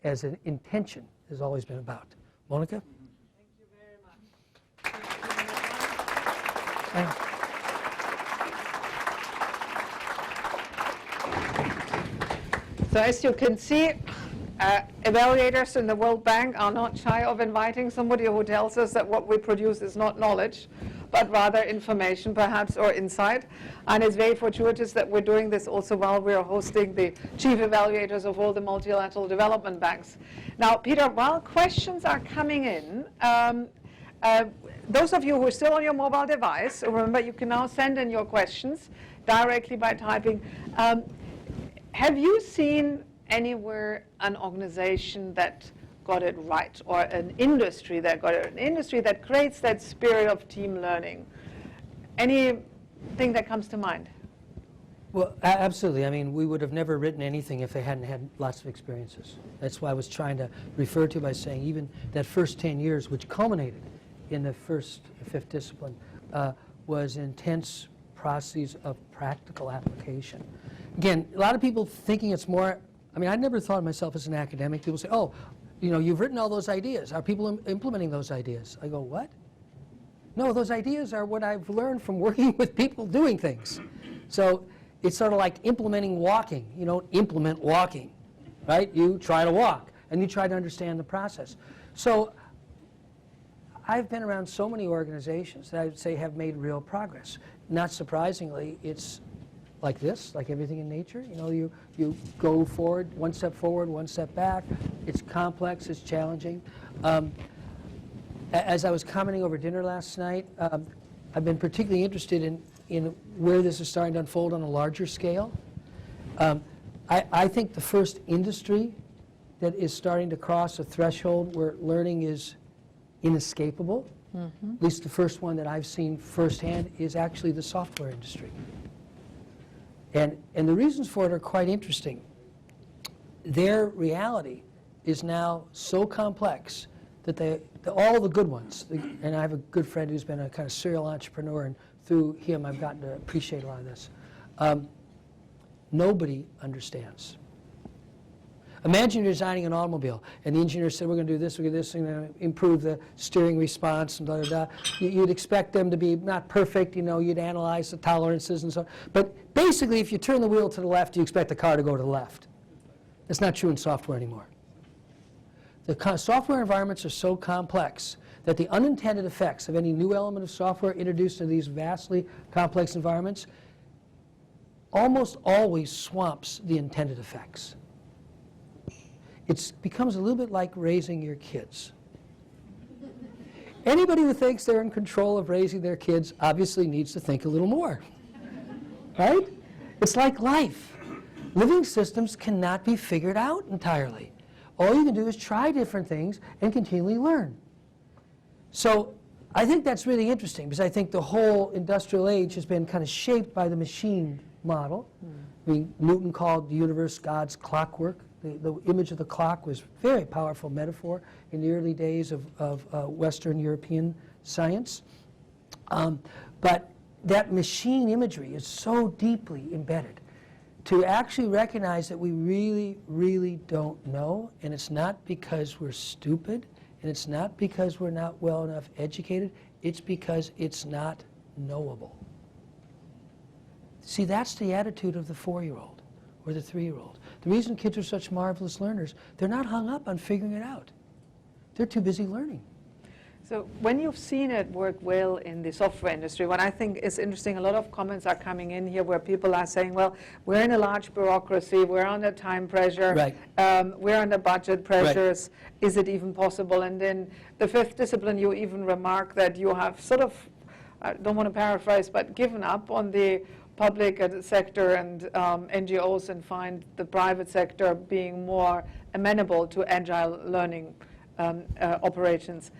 as an intention has always been about. Monica? Thank you very much. So as you can see, evaluators in the World Bank are not shy of inviting somebody who tells us that what we produce is not knowledge, but rather information perhaps or insight. And it's very fortuitous that we're doing this also while we're hosting the chief evaluators of all the multilateral development banks. Now, Peter, while questions are coming in, those of you who are still on your mobile device, remember you can now send in your questions directly by typing. Have you seen anywhere an organization that got it right, or an industry that got it, an industry that creates that spirit of team learning? anything that comes to mind? Well, absolutely. I mean, we would have never written anything if they hadn't had lots of experiences. That's why I was trying to refer to by saying even that first 10 years, which culminated in the fifth discipline, was intense processes of practical application. Again, a lot of people thinking it's more, I mean, I never thought of myself as an academic. People say, oh, you know, you've written all those ideas. Are people implementing those ideas? I go, what? No, those ideas are what I've learned from working with people doing things. So it's sort of like implementing walking. You don't implement walking, right? You try to walk, and you try to understand the process. So I've been around so many organizations that I would say have made real progress. Not surprisingly, it's like this, like everything in nature. You know, you go forward, one step back. It's complex, it's challenging. As I was commenting over dinner last night, I've been particularly interested in where this is starting to unfold on a larger scale. I think the first industry that is starting to cross a threshold where learning is inescapable, at least the first one that I've seen firsthand, is actually the software industry. And the reasons for it are quite interesting. Their reality is now so complex that all the good ones, and I have a good friend who's been a kind of serial entrepreneur, and through him I've gotten to appreciate a lot of this. Nobody understands. Imagine you're designing an automobile, and the engineer said, we're going to do this, we're going to do this, we're going to improve the steering response, and blah, blah, blah. You'd expect them to be not perfect, you know, you'd analyze the tolerances and so on. But basically, if you turn the wheel to the left, you expect the car to go to the left. That's not true in software anymore. The software environments are so complex that the unintended effects of any new element of software introduced into these vastly complex environments almost always swamps the intended effects. It becomes a little bit like raising your kids. Anybody who thinks they're in control of raising their kids obviously needs to think a little more, right? It's like life. Living systems cannot be figured out entirely. All you can do is try different things and continually learn. So I think that's really interesting, because I think the whole industrial age has been kind of shaped by the machine model. I mean, Newton called the universe God's clockwork. The image of the clock was a very powerful metaphor in the early days of Western European science. But that machine imagery is so deeply embedded. To actually recognize that we really, really don't know, and it's not because we're stupid, and it's not because we're not well enough educated, it's because it's not knowable. See, that's the attitude of the 4-year-old or the 3-year-old. The reason kids are such marvelous learners, they're not hung up on figuring it out. They're too busy learning. So when you've seen it work well in the software industry, what I think is interesting, a lot of comments are coming in here where people are saying, well, we're in a large bureaucracy, we're under time pressure, Right. We're under budget pressures, Right. Is it even possible? And in the fifth discipline, you even remark that you have sort of, I don't want to paraphrase, but given up on the public sector and NGOs and find the private sector being more amenable to agile learning operations.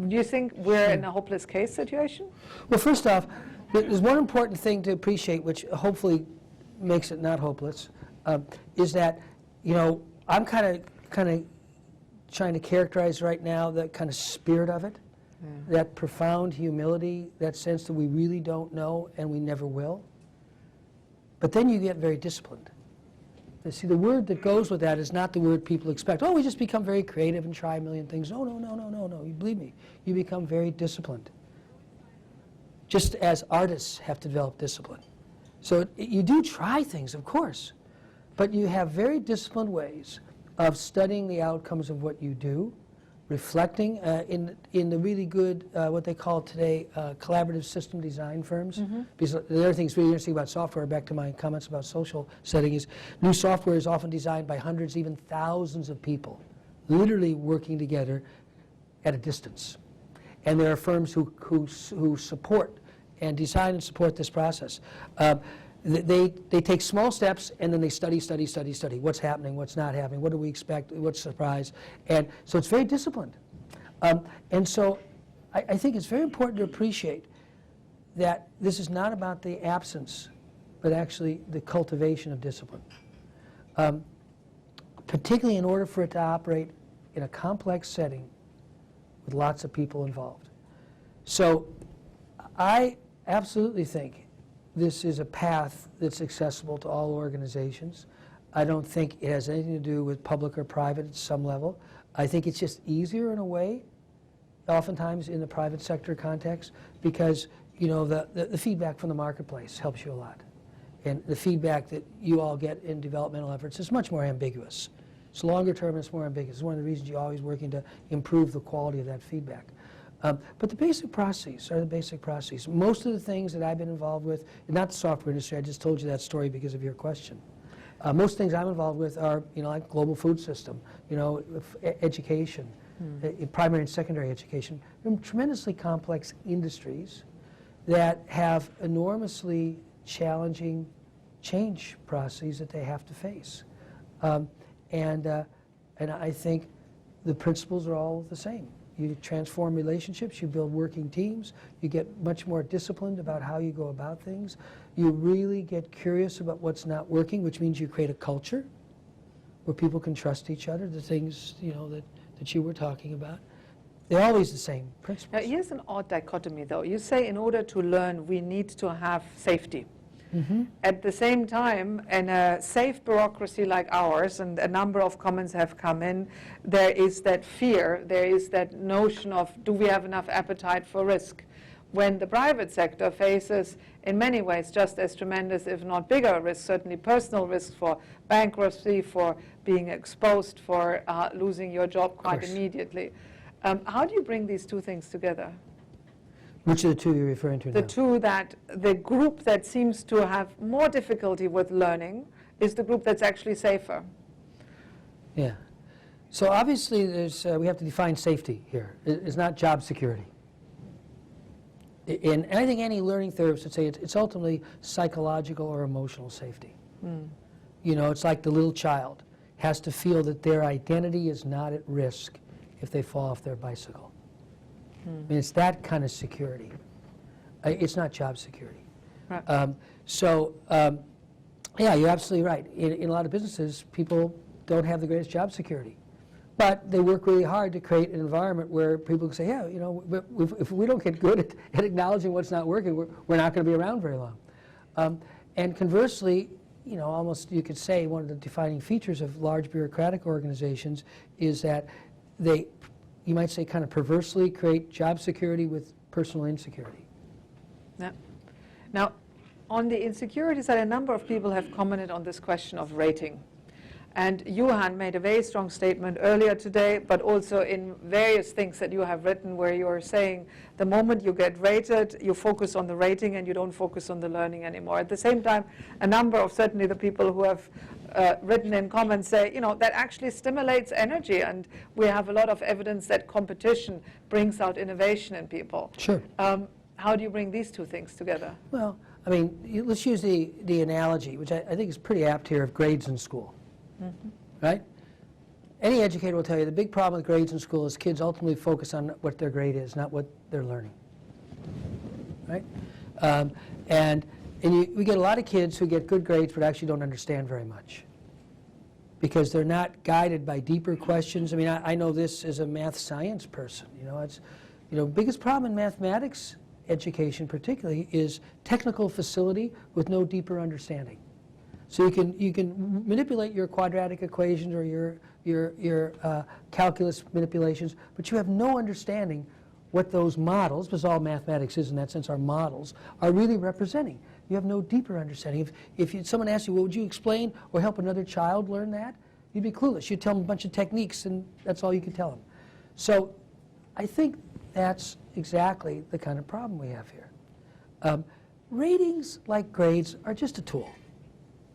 Do you think we're in a hopeless case situation? Well, first off, there's one important thing to appreciate, which hopefully makes it not hopeless, is that, you know, I'm kind of trying to characterize right now the kind of spirit of it, that profound humility, that sense that we really don't know and we never will. But then you get very disciplined. See, the word that goes with that is not the word people expect. Oh, we just become very creative and try a million things. No. You believe me. You become very disciplined. Just as artists have to develop discipline. So you do try things, of course, but you have very disciplined ways of studying the outcomes of what you do, reflecting in the really good, what they call today, collaborative system design firms. Because the other thing that's really interesting about software, back to my comments about social setting, is new software is often designed by hundreds, even thousands of people, literally working together at a distance. And there are firms who support and design and support this process. They take small steps, and then they study. What's happening, what's not happening, what do we expect, what's surprise. And so it's very disciplined. And so I think it's very important to appreciate that this is not about the absence, but actually the cultivation of discipline. Particularly in order for it to operate in a complex setting with lots of people involved. So I absolutely think this is a path that's accessible to all organizations. I don't think it has anything to do with public or private at some level. I think it's just easier in a way, oftentimes in the private sector context, because the feedback from the marketplace helps you a lot. And the feedback that you all get in developmental efforts is much more ambiguous. It's longer term and it's more ambiguous. It's one of the reasons you're always working to improve the quality of that feedback. But the basic processes are the basic processes. Most of the things that I've been involved with, not the software industry, I just told you that story because of your question. Most things I'm involved with are, like global food system, education, primary and secondary education, tremendously complex industries that have enormously challenging change processes that they have to face. And I think the principles are all the same. You transform relationships, you build working teams, you get much more disciplined about how you go about things. You really get curious about what's not working, which means you create a culture where people can trust each other, the things that you were talking about. They're always the same principles. Now, here's an odd dichotomy, though. You say in order to learn, we need to have safety. Mm-hmm. At the same time, in a safe bureaucracy like ours, and a number of comments have come in, there is that fear, there is that notion of, do we have enough appetite for risk? When the private sector faces, in many ways, just as tremendous, if not bigger risks, certainly personal risks for bankruptcy, for being exposed, for losing your job quite immediately. How do you bring these two things together? Which of the two you're referring to now? The two that the group that seems to have more difficulty with learning is the group that's actually safer. Yeah. So obviously we have to define safety here. It's not job security. And I think any learning therapist would say it's ultimately psychological or emotional safety. Mm. It's like the little child has to feel that their identity is not at risk if they fall off their bicycle. I mean, it's that kind of security. It's not job security. Right. Yeah, you're absolutely right. In a lot of businesses, people don't have the greatest job security. But they work really hard to create an environment where people can say, yeah, if we don't get good at acknowledging what's not working, we're not going to be around very long. And conversely, almost you could say one of the defining features of large bureaucratic organizations is that they, you might say, kind of perversely create job security with personal insecurity. Yeah. Now, on the insecurity side, a number of people have commented on this question of rating. And Johan made a very strong statement earlier today, but also in various things that you have written where you are saying the moment you get rated, you focus on the rating and you don't focus on the learning anymore. At the same time, a number of certainly the people who have written in comments say, that actually stimulates energy, and we have a lot of evidence that competition brings out innovation in people. Sure. How do you bring these two things together? Well, I mean, let's use the analogy, which I think is pretty apt here, of grades in school. Mm-hmm. Right? Any educator will tell you the big problem with grades in school is kids ultimately focus on what their grade is, not what they're learning. Right? We get a lot of kids who get good grades but actually don't understand very much because they're not guided by deeper questions. I mean, I know this as a math science person. It's biggest problem in mathematics education particularly is technical facility with no deeper understanding. So you can manipulate your quadratic equations or your calculus manipulations, but you have no understanding what those models, because all mathematics is in that sense are models, are really representing. You have no deeper understanding. If someone asks you, well, would you explain or help another child learn that? You'd be clueless. You'd tell them a bunch of techniques, and that's all you could tell them. So I think that's exactly the kind of problem we have here. Ratings, like grades, are just a tool.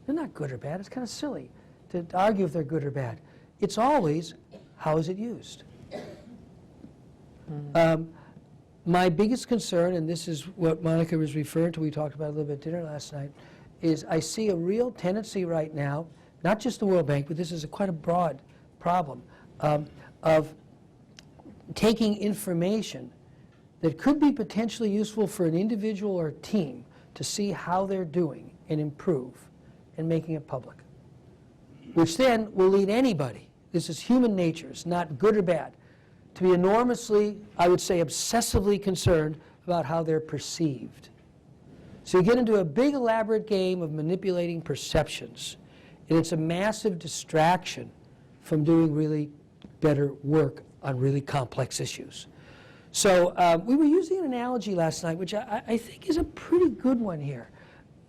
They're not good or bad. It's kind of silly to argue if they're good or bad. It's always, how is it used? My biggest concern, and this is what Monica was referring to, we talked about a little bit at dinner last night, is I see a real tendency right now, not just the World Bank, but this is quite a broad problem, of taking information that could be potentially useful for an individual or team to see how they're doing and improve, and making it public, which then will lead anybody, this is human nature, it's not good or bad, to be enormously, I would say obsessively concerned about how they're perceived. So you get into a big elaborate game of manipulating perceptions, and it's a massive distraction from doing really better work on really complex issues. So we were using an analogy last night, which I think is a pretty good one here,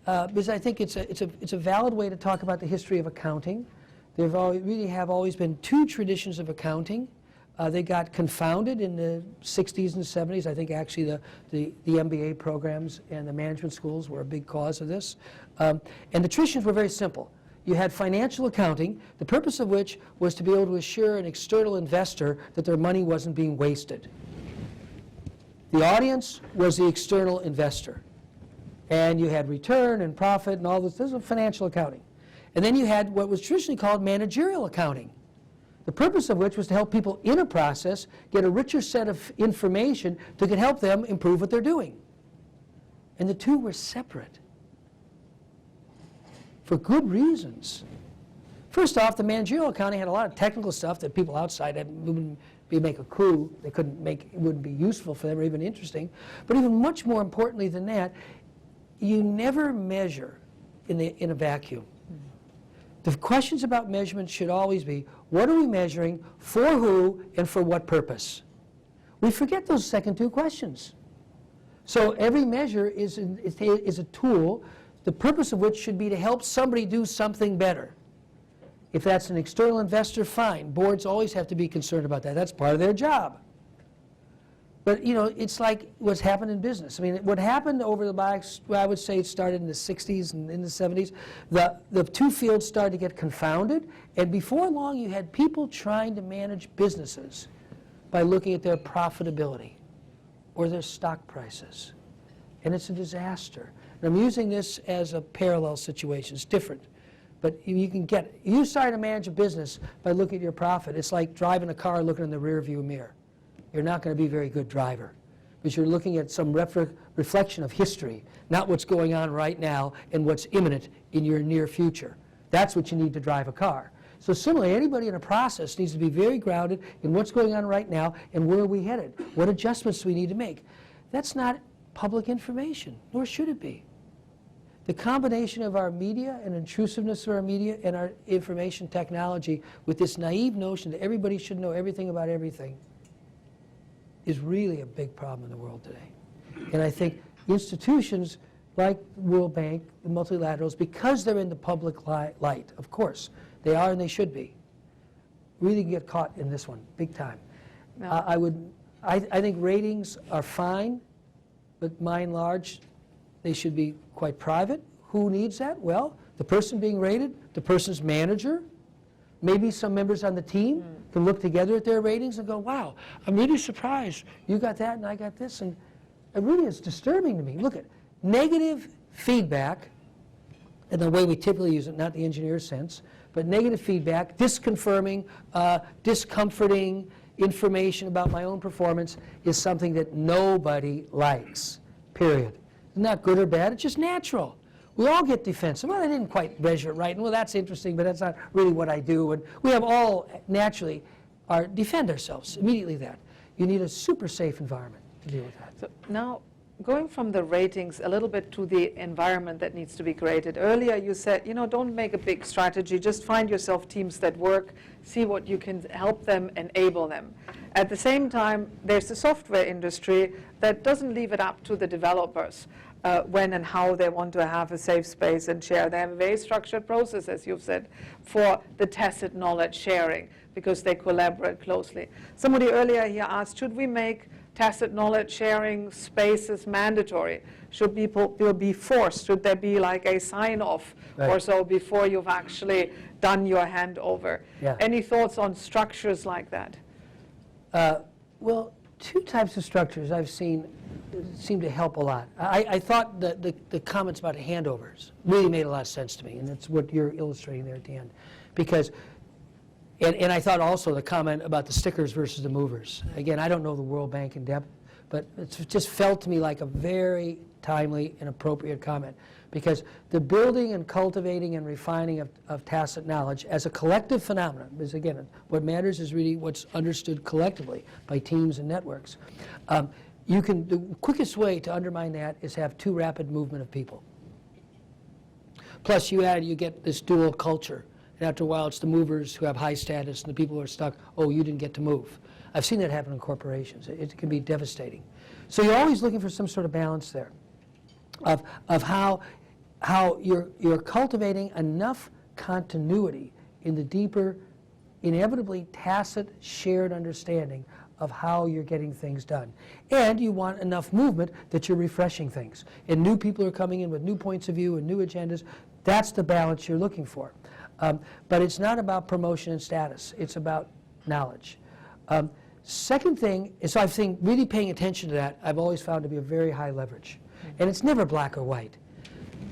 because I think it's a valid way to talk about the history of accounting. There really have always been two traditions of accounting. They got confounded in the 60s and 70s. I think actually the MBA programs and the management schools were a big cause of this. And the traditions were very simple. You had financial accounting, the purpose of which was to be able to assure an external investor that their money wasn't being wasted. The audience was the external investor. And you had return and profit and all this. This was financial accounting. And then you had what was traditionally called managerial accounting, the purpose of which was to help people in a process get a richer set of information that could help them improve what they're doing. And the two were separate for good reasons. First off, the managerial accounting had a lot of technical stuff that people outside wouldn't make a clue. They couldn't make, it wouldn't be useful for them or even interesting. But even much more importantly than that, you never measure in a vacuum. The questions about measurement should always be, what are we measuring, for who, and for what purpose? We forget those second two questions. So every measure is a tool, the purpose of which should be to help somebody do something better. If that's an external investor, fine. Boards always have to be concerned about that. That's part of their job. But, you know, it's like what's happened in business. I mean, what happened over the last, well, I would say it started in the 60s and in the 70s, the two fields started to get confounded, and before long you had people trying to manage businesses by looking at their profitability or their stock prices. And it's a disaster. And I'm using this as a parallel situation. It's different. But you can get it. You start to manage a business by looking at your profit. It's like driving a car looking in the rearview mirror. You're not going to be a very good driver because you're looking at some reflection of history, not what's going on right now and what's imminent in your near future. That's what you need to drive a car. So similarly, anybody in a process needs to be very grounded in what's going on right now and where are we headed? What adjustments do we need to make? That's not public information, nor should it be. The combination of our media and intrusiveness of our media and our information technology with this naive notion that everybody should know everything about everything is really a big problem in the world today. And I think institutions like the World Bank, the multilaterals, because they're in the public light, of course, they are and they should be, really get caught in this one, big time. No. I think ratings are fine, but by and large, they should be quite private. Who needs that? Well, the person being rated, the person's manager, maybe some members on the team can look together at their ratings and go, wow, I'm really surprised. You got that and I got this. And it really is disturbing to me. Look at negative feedback, and the way we typically use it, not the engineer sense, but negative feedback, disconfirming, discomforting information about my own performance is something that nobody likes, period. It's not good or bad, it's just natural. We all get defensive. Well, I didn't quite measure it right, and well, that's interesting, but that's not really what I do. And we have all naturally defend ourselves immediately. That you need a super safe environment to deal with that. So now, going from the ratings a little bit to the environment that needs to be created. Earlier you said, you know, don't make a big strategy, just find yourself teams that work, see what you can help them, enable them. At the same time, there's the software industry that doesn't leave it up to the developers when and how they want to have a safe space and share. They have a very structured process, as you've said, for the tacit knowledge sharing because they collaborate closely. Somebody earlier here asked, should we make tacit knowledge sharing spaces mandatory? Should people be forced? Should there be like a sign-off or so before you've actually done your handover? Yeah. Any thoughts on structures like that? Well, two types of structures I've seen seem to help a lot. I thought the comments about handovers really made a lot of sense to me, and that's what you're illustrating there at the end. Because, and I thought also the comment about the stickers versus the movers. Again, I don't know the World Bank in depth, but it just felt to me like a very timely and appropriate comment, because the building and cultivating and refining of tacit knowledge as a collective phenomenon, because again, what matters is really what's understood collectively by teams and networks. The quickest way to undermine that is have too rapid movement of people. Plus, you get this dual culture. And after a while, it's the movers who have high status and the people who are stuck, oh, you didn't get to move. I've seen that happen in corporations. It can be devastating. So you're always looking for some sort of balance there of how you're cultivating enough continuity in the deeper, inevitably tacit, shared understanding of how you're getting things done. And you want enough movement that you're refreshing things. And new people are coming in with new points of view and new agendas. That's the balance you're looking for. But it's not about promotion and status. It's about knowledge. Second thing is, so I think really paying attention to that, I've always found to be a very high leverage. And it's never black or white.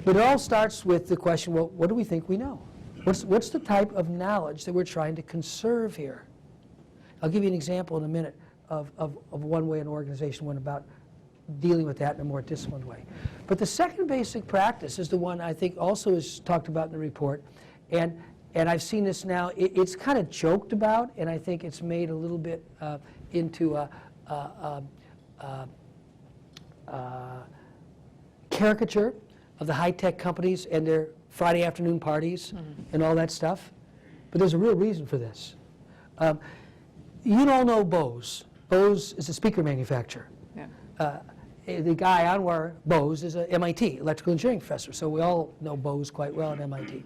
But it all starts with the question, well, what do we think we know? What's the type of knowledge that we're trying to conserve here? I'll give you an example in a minute of one way an organization went about dealing with that in a more disciplined way. But the second basic practice is the one I think also is talked about in the report. And I've seen this now, it's kind of joked about, and I think it's made a little bit into a caricature of the high-tech companies and their Friday afternoon parties and all that stuff. But there's a real reason for this. You all know Bose. Bose is a speaker manufacturer. Yeah. The guy, Anwar Bose, is an MIT electrical engineering professor, so we all know Bose quite well at MIT.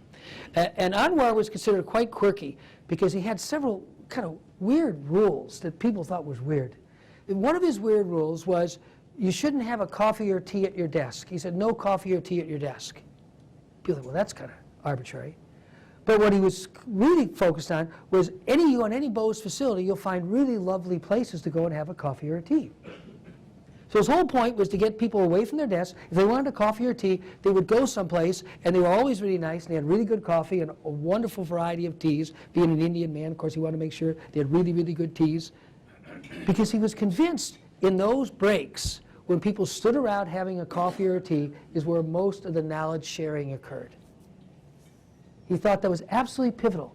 And Anwar was considered quite quirky because he had several kind of weird rules that people thought was weird. And one of his weird rules was you shouldn't have a coffee or tea at your desk. He said, no coffee or tea at your desk. People thought, well, that's kind of arbitrary. But what he was really focused on was on any Bose facility, you'll find really lovely places to go and have a coffee or a tea. So his whole point was to get people away from their desks. If they wanted a coffee or tea, they would go someplace, and they were always really nice, and they had really good coffee and a wonderful variety of teas. Being an Indian man, of course, he wanted to make sure they had really, really good teas. Because he was convinced in those breaks, when people stood around having a coffee or a tea, is where most of the knowledge sharing occurred. He thought that was absolutely pivotal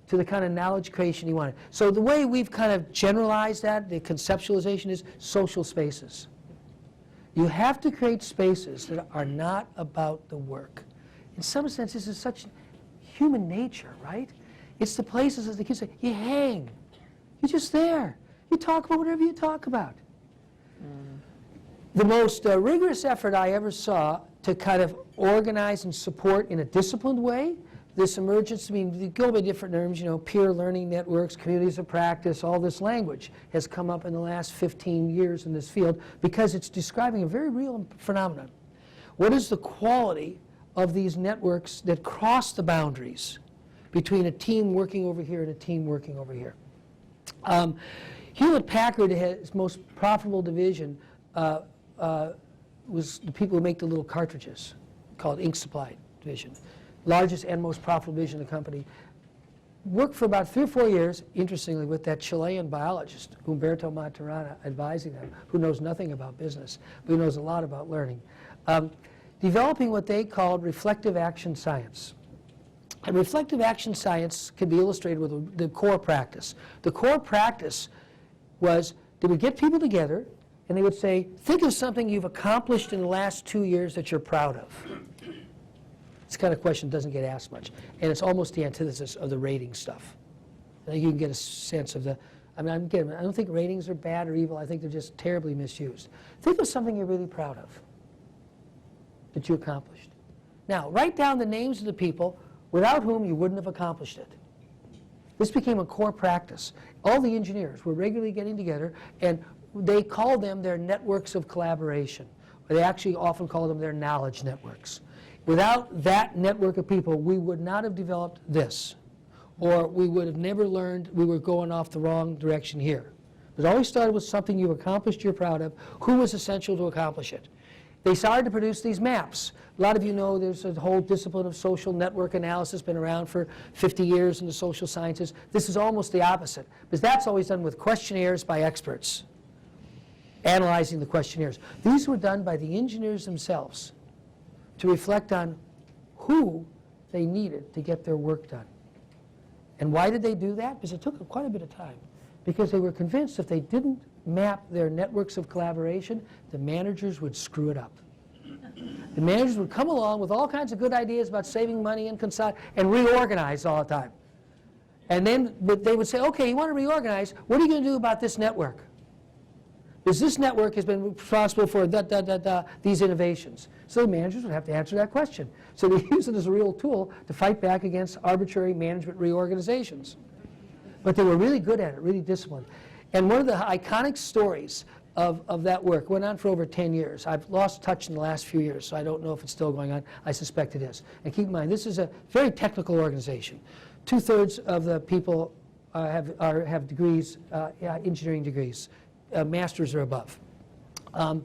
to the kind of knowledge creation he wanted. So the way we've kind of generalized that, the conceptualization, is social spaces. You have to create spaces that are not about the work. In some sense, this is such human nature, right? It's the places, as the kids say, you hang. You're just there. You talk about whatever you talk about. The most rigorous effort I ever saw to kind of organize and support in a disciplined way this emergence, I mean, you go by different terms, peer learning networks, communities of practice, all this language has come up in the last 15 years in this field because it's describing a very real phenomenon. What is the quality of these networks that cross the boundaries between a team working over here and a team working over here? Hewlett-Packard, its most profitable division was the people who make the little cartridges, called Ink Supply division. Largest and most profitable division of the company. Worked for about 3 or 4 years, interestingly, with that Chilean biologist, Humberto Maturana, advising them, who knows nothing about business, but who knows a lot about learning, developing what they called reflective action science. And reflective action science can be illustrated with the core practice. The core practice was they would get people together and they would say, think of something you've accomplished in the last 2 years that you're proud of. This kind of question doesn't get asked much. And it's almost the antithesis of the rating stuff. I think you can get a sense of the, I don't think ratings are bad or evil. I think they're just terribly misused. Think of something you're really proud of that you accomplished. Now, write down the names of the people without whom you wouldn't have accomplished it. This became a core practice. All the engineers were regularly getting together, and they called them their networks of collaboration. They actually often call them their knowledge networks. Without that network of people, we would not have developed this, or we would have never learned we were going off the wrong direction here. It always started with something you accomplished you're proud of, who was essential to accomplish it. They started to produce these maps. A lot of you know there's a whole discipline of social network analysis, been around for 50 years in the social sciences. This is almost the opposite, because that's always done with questionnaires by experts. analyzing the questionnaires. These were done by the engineers themselves to reflect on who they needed to get their work done. And why did they do that? Because it took quite a bit of time. Because they were convinced if they didn't map their networks of collaboration, the managers would screw it up. The managers would come along with all kinds of good ideas about saving money and reorganize all the time. And then they would say, okay, you want to reorganize, what are you going to do about this network? Because this network has been responsible for these innovations. So the managers would have to answer that question. So they use it as a real tool to fight back against arbitrary management reorganizations. But they were really good at it, really disciplined. And one of the iconic stories of that work went on for over 10 years. I've lost touch in the last few years, so I don't know if it's still going on. I suspect it is. And keep in mind, this is a very technical organization. 2/3 of the people have degrees, engineering degrees, masters or above. And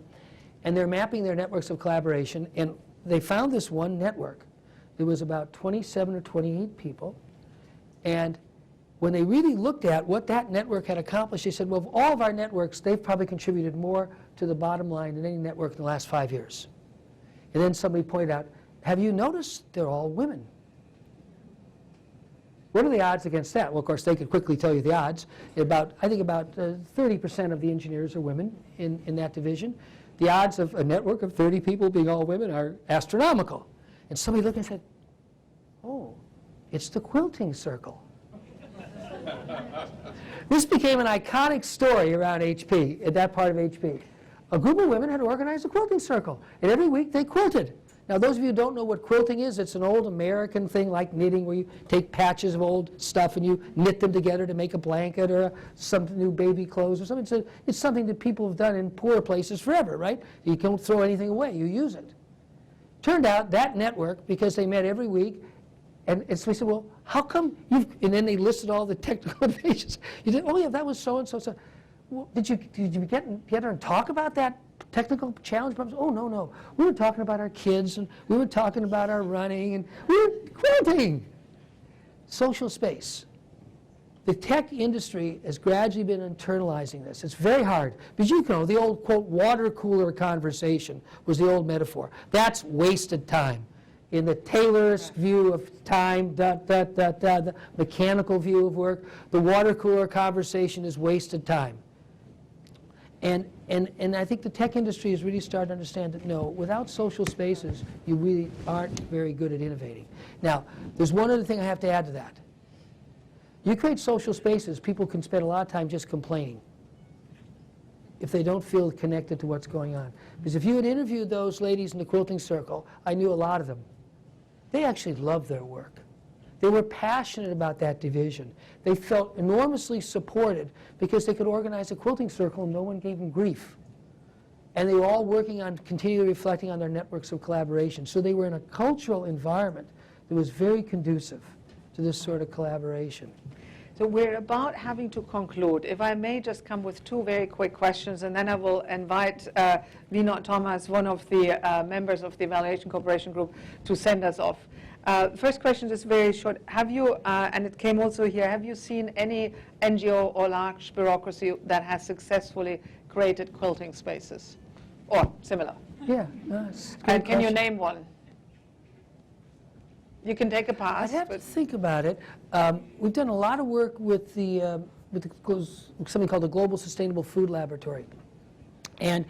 they're mapping their networks of collaboration, and they found this one network. There was about 27 or 28 people, and when they really looked at what that network had accomplished, they said, well, of all of our networks, they've probably contributed more to the bottom line than any network in the last 5 years. And then somebody pointed out, have you noticed they're all women? What are the odds against that? Well, of course, they could quickly tell you the odds. I think about 30% of the engineers are women in that division. The odds of a network of 30 people being all women are astronomical. And somebody looked and said, oh, it's the quilting circle. This became an iconic story around HP, at that part of HP. A group of women had organized a quilting circle, and every week they quilted. Now, those of you who don't know what quilting is, it's an old American thing like knitting, where you take patches of old stuff and you knit them together to make a blanket or some new baby clothes or something. It's something that people have done in poor places forever, right? You don't throw anything away, you use it. Turned out that network, because they met every week, and so we said, well, how come and then they listed all the technical innovations. You said, oh yeah, that was so-and-so. So, well, did you get together and talk about that technical challenge problems? Oh, no. We were talking about our kids, and we were talking about our running, and we were quilting. Social space. The tech industry has gradually been internalizing this. It's very hard. Because you know, the old, quote, water cooler conversation was the old metaphor. That's wasted time. In the Taylorist view of time, the mechanical view of work, the water cooler conversation is wasted time. And I think the tech industry has really started to understand that, no, without social spaces, you really aren't very good at innovating. Now, there's one other thing I have to add to that. You create social spaces, people can spend a lot of time just complaining if they don't feel connected to what's going on. Because if you had interviewed those ladies in the quilting circle, I knew a lot of them. They actually loved their work. They were passionate about that division. They felt enormously supported because they could organize a quilting circle and no one gave them grief. And they were all working on continually reflecting on their networks of collaboration. So they were in a cultural environment that was very conducive to this sort of collaboration. So we're about having to conclude. If I may just come with two very quick questions, and then I will invite Vinod Thomas, one of the members of the Evaluation Cooperation Group, to send us off. First question is very short. Have you, and it came also here, have you seen any NGO or large bureaucracy that has successfully created quilting spaces or similar? Yeah, that's a And great can you question. name one? You can take a pass. I'd have to but think about it. We've done a lot of work with something called the Global Sustainable Food Laboratory. And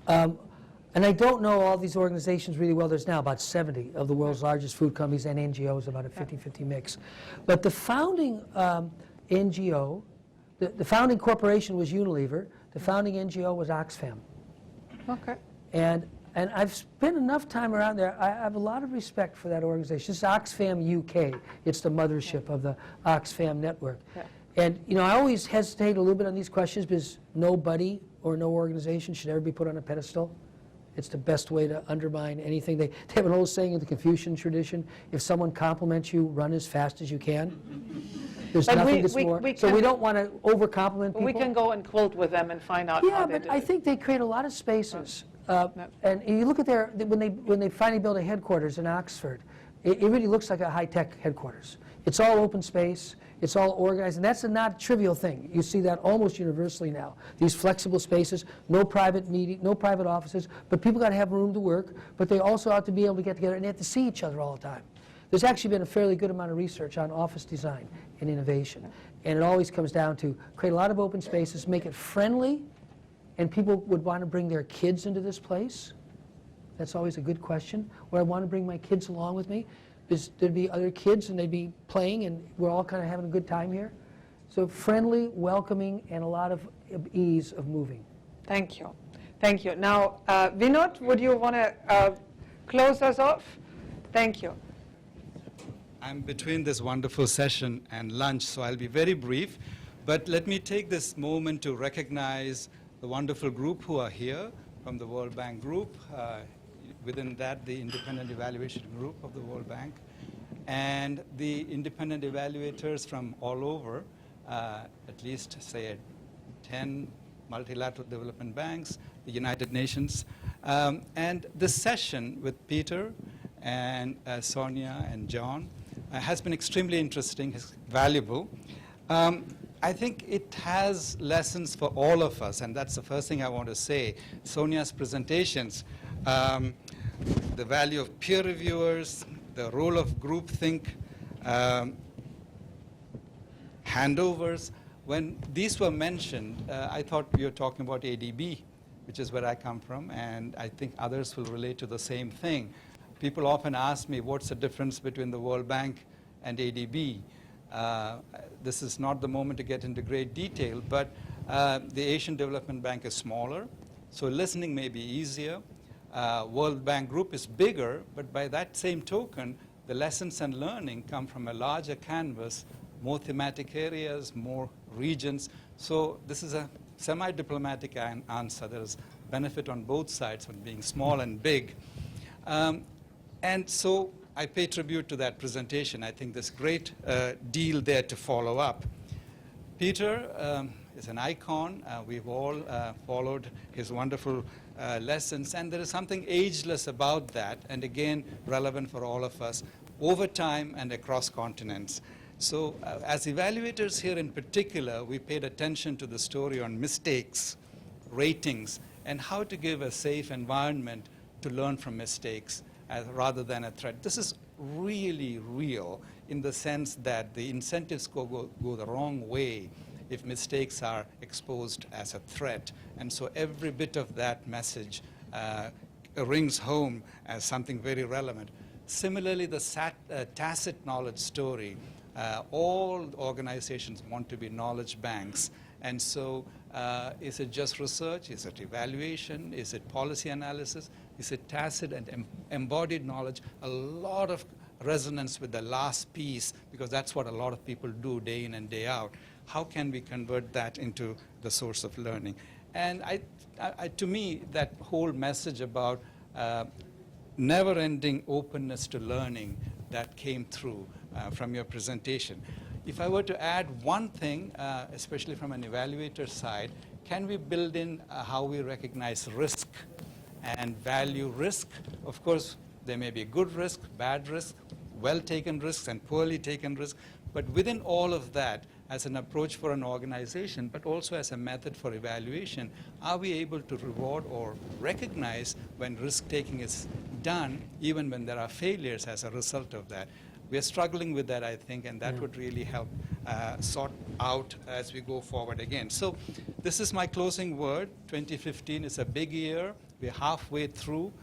I don't know all these organizations really well. There's now about 70 of the world's largest food companies and NGOs, about a 50-50 mix. But the founding NGO, the founding corporation was Unilever. The founding NGO was Oxfam. Okay. And I've spent enough time around there. I have a lot of respect for that organization. This is Oxfam UK. It's the mothership of the Oxfam network. Yeah. And you know, I always hesitate a little bit on these questions because nobody or no organization should ever be put on a pedestal. It's the best way to undermine anything. They have an old saying in the Confucian tradition, if someone compliments you, run as fast as you can. There's But nothing we- that's we- more. we So can- we don't want to over-compliment people. We can go and quilt with them and find out Yeah, how they but do I it. think they create a lot of spaces. And you look at when they finally built a headquarters in Oxford, It really looks like a high-tech headquarters. It's all open space. It's all organized, and that's a not trivial thing. You see that almost universally now. These flexible spaces, no private meeting, no private offices, but people got to have room to work, but they also ought to be able to get together and they have to see each other all the time. There's actually been a fairly good amount of research on office design and innovation, and it always comes down to create a lot of open spaces, make it friendly, and people would want to bring their kids into this place. That's always a good question. Would I want to bring my kids along with me? There'd be other kids and they'd be playing and we're all kind of having a good time here. So friendly, welcoming, and a lot of ease of moving. Thank you. Thank you. Now, Vinod, would you want to close us off? Thank you. I'm between this wonderful session and lunch, so I'll be very brief. But let me take this moment to recognize the wonderful group who are here from the World Bank Group. Within that, the independent evaluation group of the World Bank, and the independent evaluators from all over, at least, say, 10 multilateral development banks, the United Nations. And this session with Peter and Sonia and John has been extremely interesting, valuable. I think it has lessons for all of us, and that's the first thing I want to say. Sonia's presentations, the value of peer reviewers, the role of groupthink, handovers. When these were mentioned, I thought we were talking about ADB, which is where I come from, and I think others will relate to the same thing. People often ask me, what's the difference between the World Bank and ADB? This is not the moment to get into great detail, but the Asian Development Bank is smaller, so listening may be easier. World Bank Group is bigger, but by that same token, the lessons and learning come from a larger canvas, more thematic areas, more regions. So this is a semi-diplomatic answer. There is benefit on both sides of being small and big. And so I pay tribute to that presentation. I think there's great deal there to follow up. Peter is an icon. We've all followed his wonderful lessons, and there is something ageless about that, and again, relevant for all of us, over time and across continents. So as evaluators here in particular, we paid attention to the story on mistakes, ratings, and how to give a safe environment to learn from mistakes rather than a threat. This is really real in the sense that the incentives go the wrong way if mistakes are exposed as a threat. And so every bit of that message rings home as something very relevant. Similarly, the tacit knowledge story, all organizations want to be knowledge banks. And so is it just research? Is it evaluation? Is it policy analysis? Is it tacit and embodied knowledge? A lot of resonance with the last piece, because that's what a lot of people do day in and day out. How can we convert that into the source of learning? And to me, that whole message about never-ending openness to learning that came through from your presentation. If I were to add one thing, especially from an evaluator side, can we build in how we recognize risk and value risk? Of course, there may be good risk, bad risk, well-taken risks, and poorly taken risks. But within all of that, as an approach for an organization, but also as a method for evaluation, are we able to reward or recognize when risk-taking is done, even when there are failures as a result of that? We are struggling with that, I think, and that would really help sort out as we go forward again. So this is my closing word. 2015 is a big year. We're halfway through.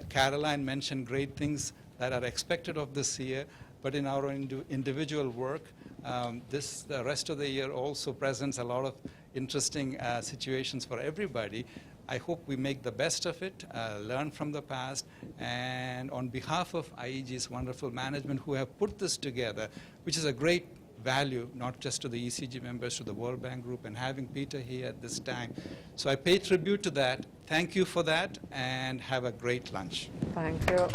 Caroline mentioned great things that are expected of this year, but in our individual work, the rest of the year also presents a lot of interesting situations for everybody. I hope we make the best of it, learn from the past, and on behalf of IEG's wonderful management who have put this together, which is a great value, not just to the ECG members, to the World Bank Group, and having Peter here at this time. So I pay tribute to that. Thank you for that, and have a great lunch. Thank you.